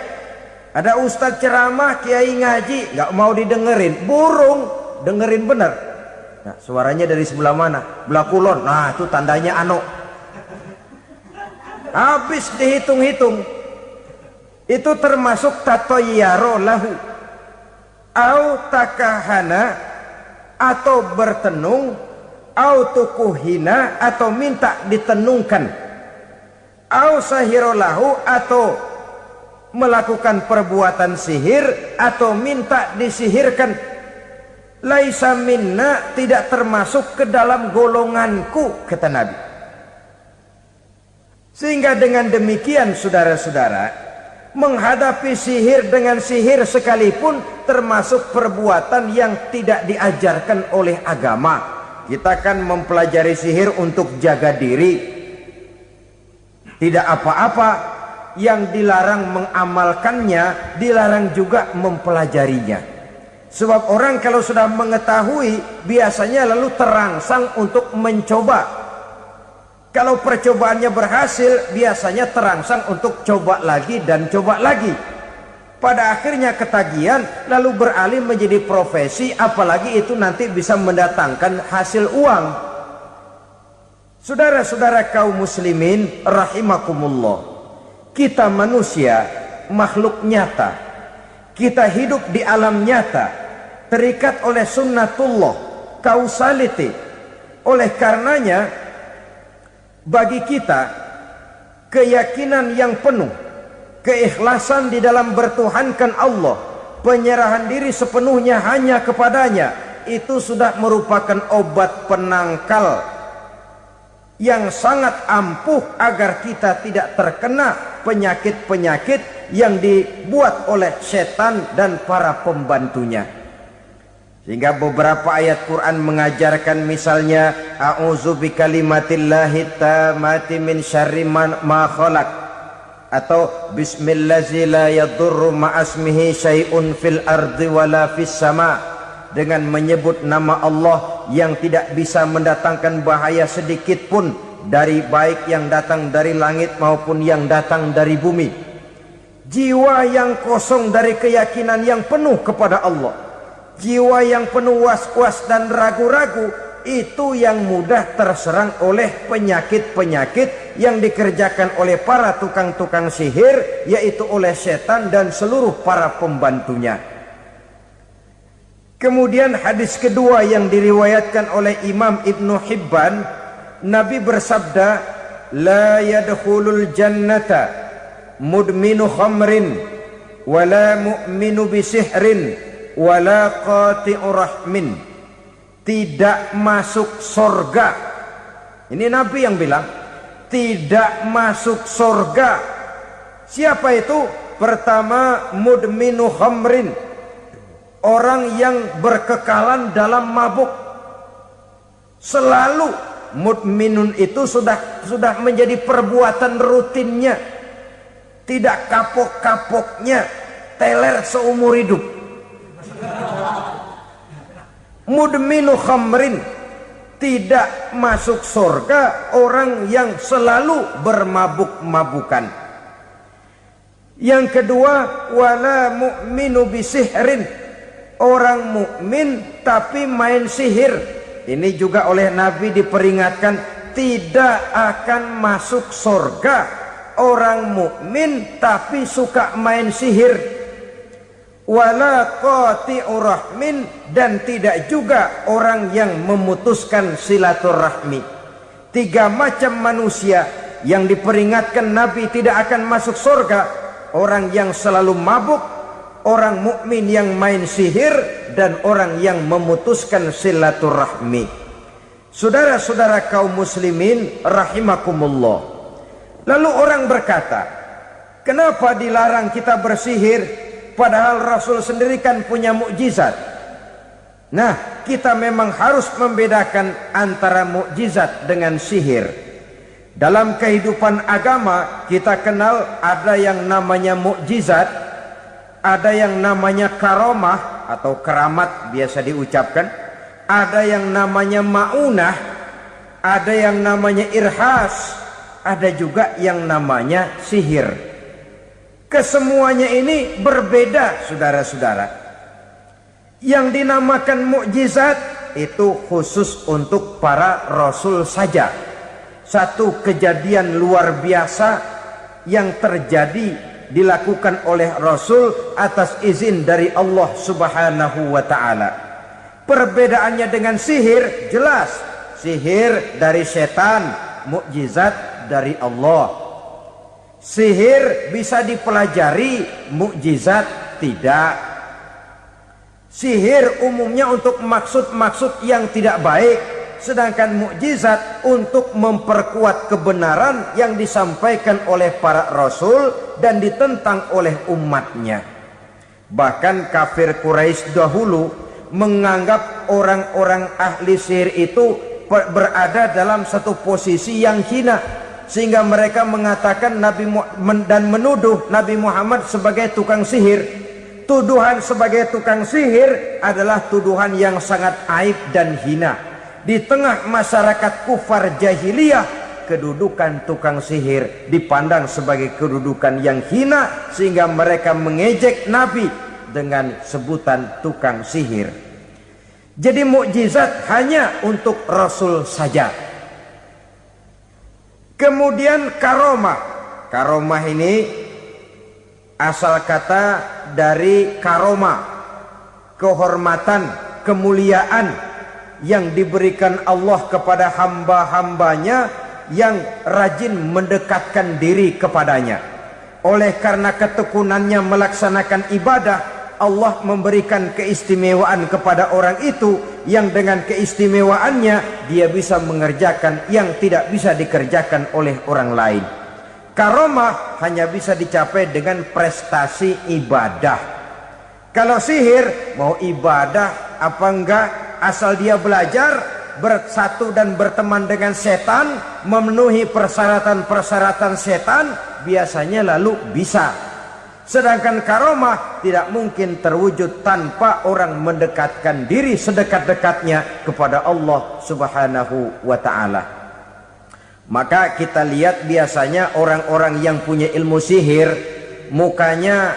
Ada ustadz ceramah, kiai ngaji, nggak mau didengerin, burung dengerin bener. Nah, suaranya dari sebelah mana? Belah kulon. Nah, itu tandanya ano. Habis dihitung-hitung. Itu termasuk tatayyara lahu. Au takahana, atau bertenung, au tukuhina, atau minta ditenungkan, au sahirolahu, atau melakukan perbuatan sihir atau minta disihirkan. Laisa minna, tidak termasuk ke dalam golonganku, kata Nabi. Sehingga dengan demikian saudara-saudara, menghadapi sihir dengan sihir sekalipun termasuk perbuatan yang tidak diajarkan oleh agama. Kita kan mempelajari sihir untuk jaga diri. Tidak apa-apa. Yang dilarang mengamalkannya, dilarang juga mempelajarinya. Sebab orang kalau sudah mengetahui, biasanya lalu terangsang untuk mencoba. Kalau percobaannya berhasil, biasanya terangsang untuk coba lagi dan coba lagi. Pada akhirnya ketagihan, lalu beralih menjadi profesi, apalagi itu nanti bisa mendatangkan hasil uang. Saudara-saudara kaum muslimin rahimakumullah, kita manusia makhluk nyata. Kita hidup di alam nyata, terikat oleh sunnatullah, causality. Oleh karenanya, bagi kita keyakinan yang penuh, keikhlasan di dalam bertuhankan Allah, penyerahan diri sepenuhnya hanya kepadanya, itu sudah merupakan obat penangkal yang sangat ampuh agar kita tidak terkena penyakit-penyakit yang dibuat oleh setan dan para pembantunya. Sehingga beberapa ayat Quran mengajarkan, misalnya a'udzu bikalimatillahi tammati min syarri ma khalaq, atau bismillazi la yadurru ma'asmihi syai'un fil ardi wala fis sama, dengan menyebut nama Allah yang tidak bisa mendatangkan bahaya sedikit pun dari baik yang datang dari langit maupun yang datang dari bumi. Jiwa yang kosong dari keyakinan yang penuh kepada Allah, jiwa yang penuh was-was dan ragu-ragu, itu yang mudah terserang oleh penyakit-penyakit yang dikerjakan oleh para tukang-tukang sihir, yaitu oleh setan dan seluruh para pembantunya. Kemudian hadis kedua yang diriwayatkan oleh Imam Ibnu Hibban, Nabi bersabda, la yadkhulul jannata mudminu khamrin wala mu'minu bisihrin wala qati'u rahmin. Tidak masuk surga. Ini Nabi yang bilang, tidak masuk surga. Siapa itu? Pertama, mudminu khamrin, orang yang berkekalan dalam mabuk. Selalu mudminun itu sudah menjadi perbuatan rutinnya, tidak kapok-kapoknya, teler seumur hidup. Mudminu khamrin, tidak masuk surga orang yang selalu bermabuk-mabukan. Yang kedua, wala mu'minu bisihrin, orang mukmin tapi main sihir. Ini juga oleh Nabi diperingatkan, tidak akan masuk surga orang mukmin tapi suka main sihir. Wala qati'u rahmin, dan tidak juga orang yang memutuskan silaturahmi. Tiga macam manusia yang diperingatkan Nabi tidak akan masuk surga: orang yang selalu mabuk, orang mukmin yang main sihir, dan orang yang memutuskan silaturahmi. Saudara-saudara kaum muslimin rahimakumullah. Lalu orang berkata, kenapa dilarang kita bersihir? Padahal Rasul sendiri kan punya mukjizat. Nah, kita memang harus membedakan antara mukjizat dengan sihir. Dalam kehidupan agama kita kenal ada yang namanya mukjizat, ada yang namanya karomah atau keramat biasa diucapkan, ada yang namanya maunah, ada yang namanya irhas, ada juga yang namanya sihir. Kesemuanya ini berbeda, saudara-saudara. Yang dinamakan mukjizat itu khusus untuk para rasul saja. Satu kejadian luar biasa yang terjadi dilakukan oleh rasul atas izin dari Allah Subhanahu wa taala. Perbedaannya dengan sihir jelas. Sihir dari setan, mukjizat dari Allah. Sihir bisa dipelajari, mukjizat tidak. Sihir umumnya untuk maksud-maksud yang tidak baik, sedangkan mukjizat untuk memperkuat kebenaran yang disampaikan oleh para rasul dan ditentang oleh umatnya. Bahkan kafir Quraisy dahulu menganggap orang-orang ahli sihir itu berada dalam satu posisi yang hina, sehingga mereka mengatakan dan menuduh Nabi Muhammad sebagai tukang sihir. Tuduhan sebagai tukang sihir adalah tuduhan yang sangat aib dan hina. Di tengah masyarakat kufar jahiliyah, kedudukan tukang sihir dipandang sebagai kedudukan yang hina, sehingga mereka mengejek Nabi dengan sebutan tukang sihir. Jadi mukjizat hanya untuk Rasul saja. Kemudian karomah. Karomah ini asal kata dari karomah, kehormatan, kemuliaan yang diberikan Allah kepada hamba-hambanya yang rajin mendekatkan diri kepadanya. Oleh karena ketekunannya melaksanakan ibadah, Allah memberikan keistimewaan kepada orang itu, yang dengan keistimewaannya dia bisa mengerjakan yang tidak bisa dikerjakan oleh orang lain. Karomah hanya bisa dicapai dengan prestasi ibadah. Kalau sihir, mau ibadah apa enggak, asal dia belajar, bersatu dan berteman dengan setan, memenuhi persyaratan-persyaratan setan, biasanya lalu bisa. Sedangkan karomah tidak mungkin terwujud tanpa orang mendekatkan diri sedekat-dekatnya kepada Allah Subhanahu wa ta'ala. Maka kita lihat biasanya orang-orang yang punya ilmu sihir mukanya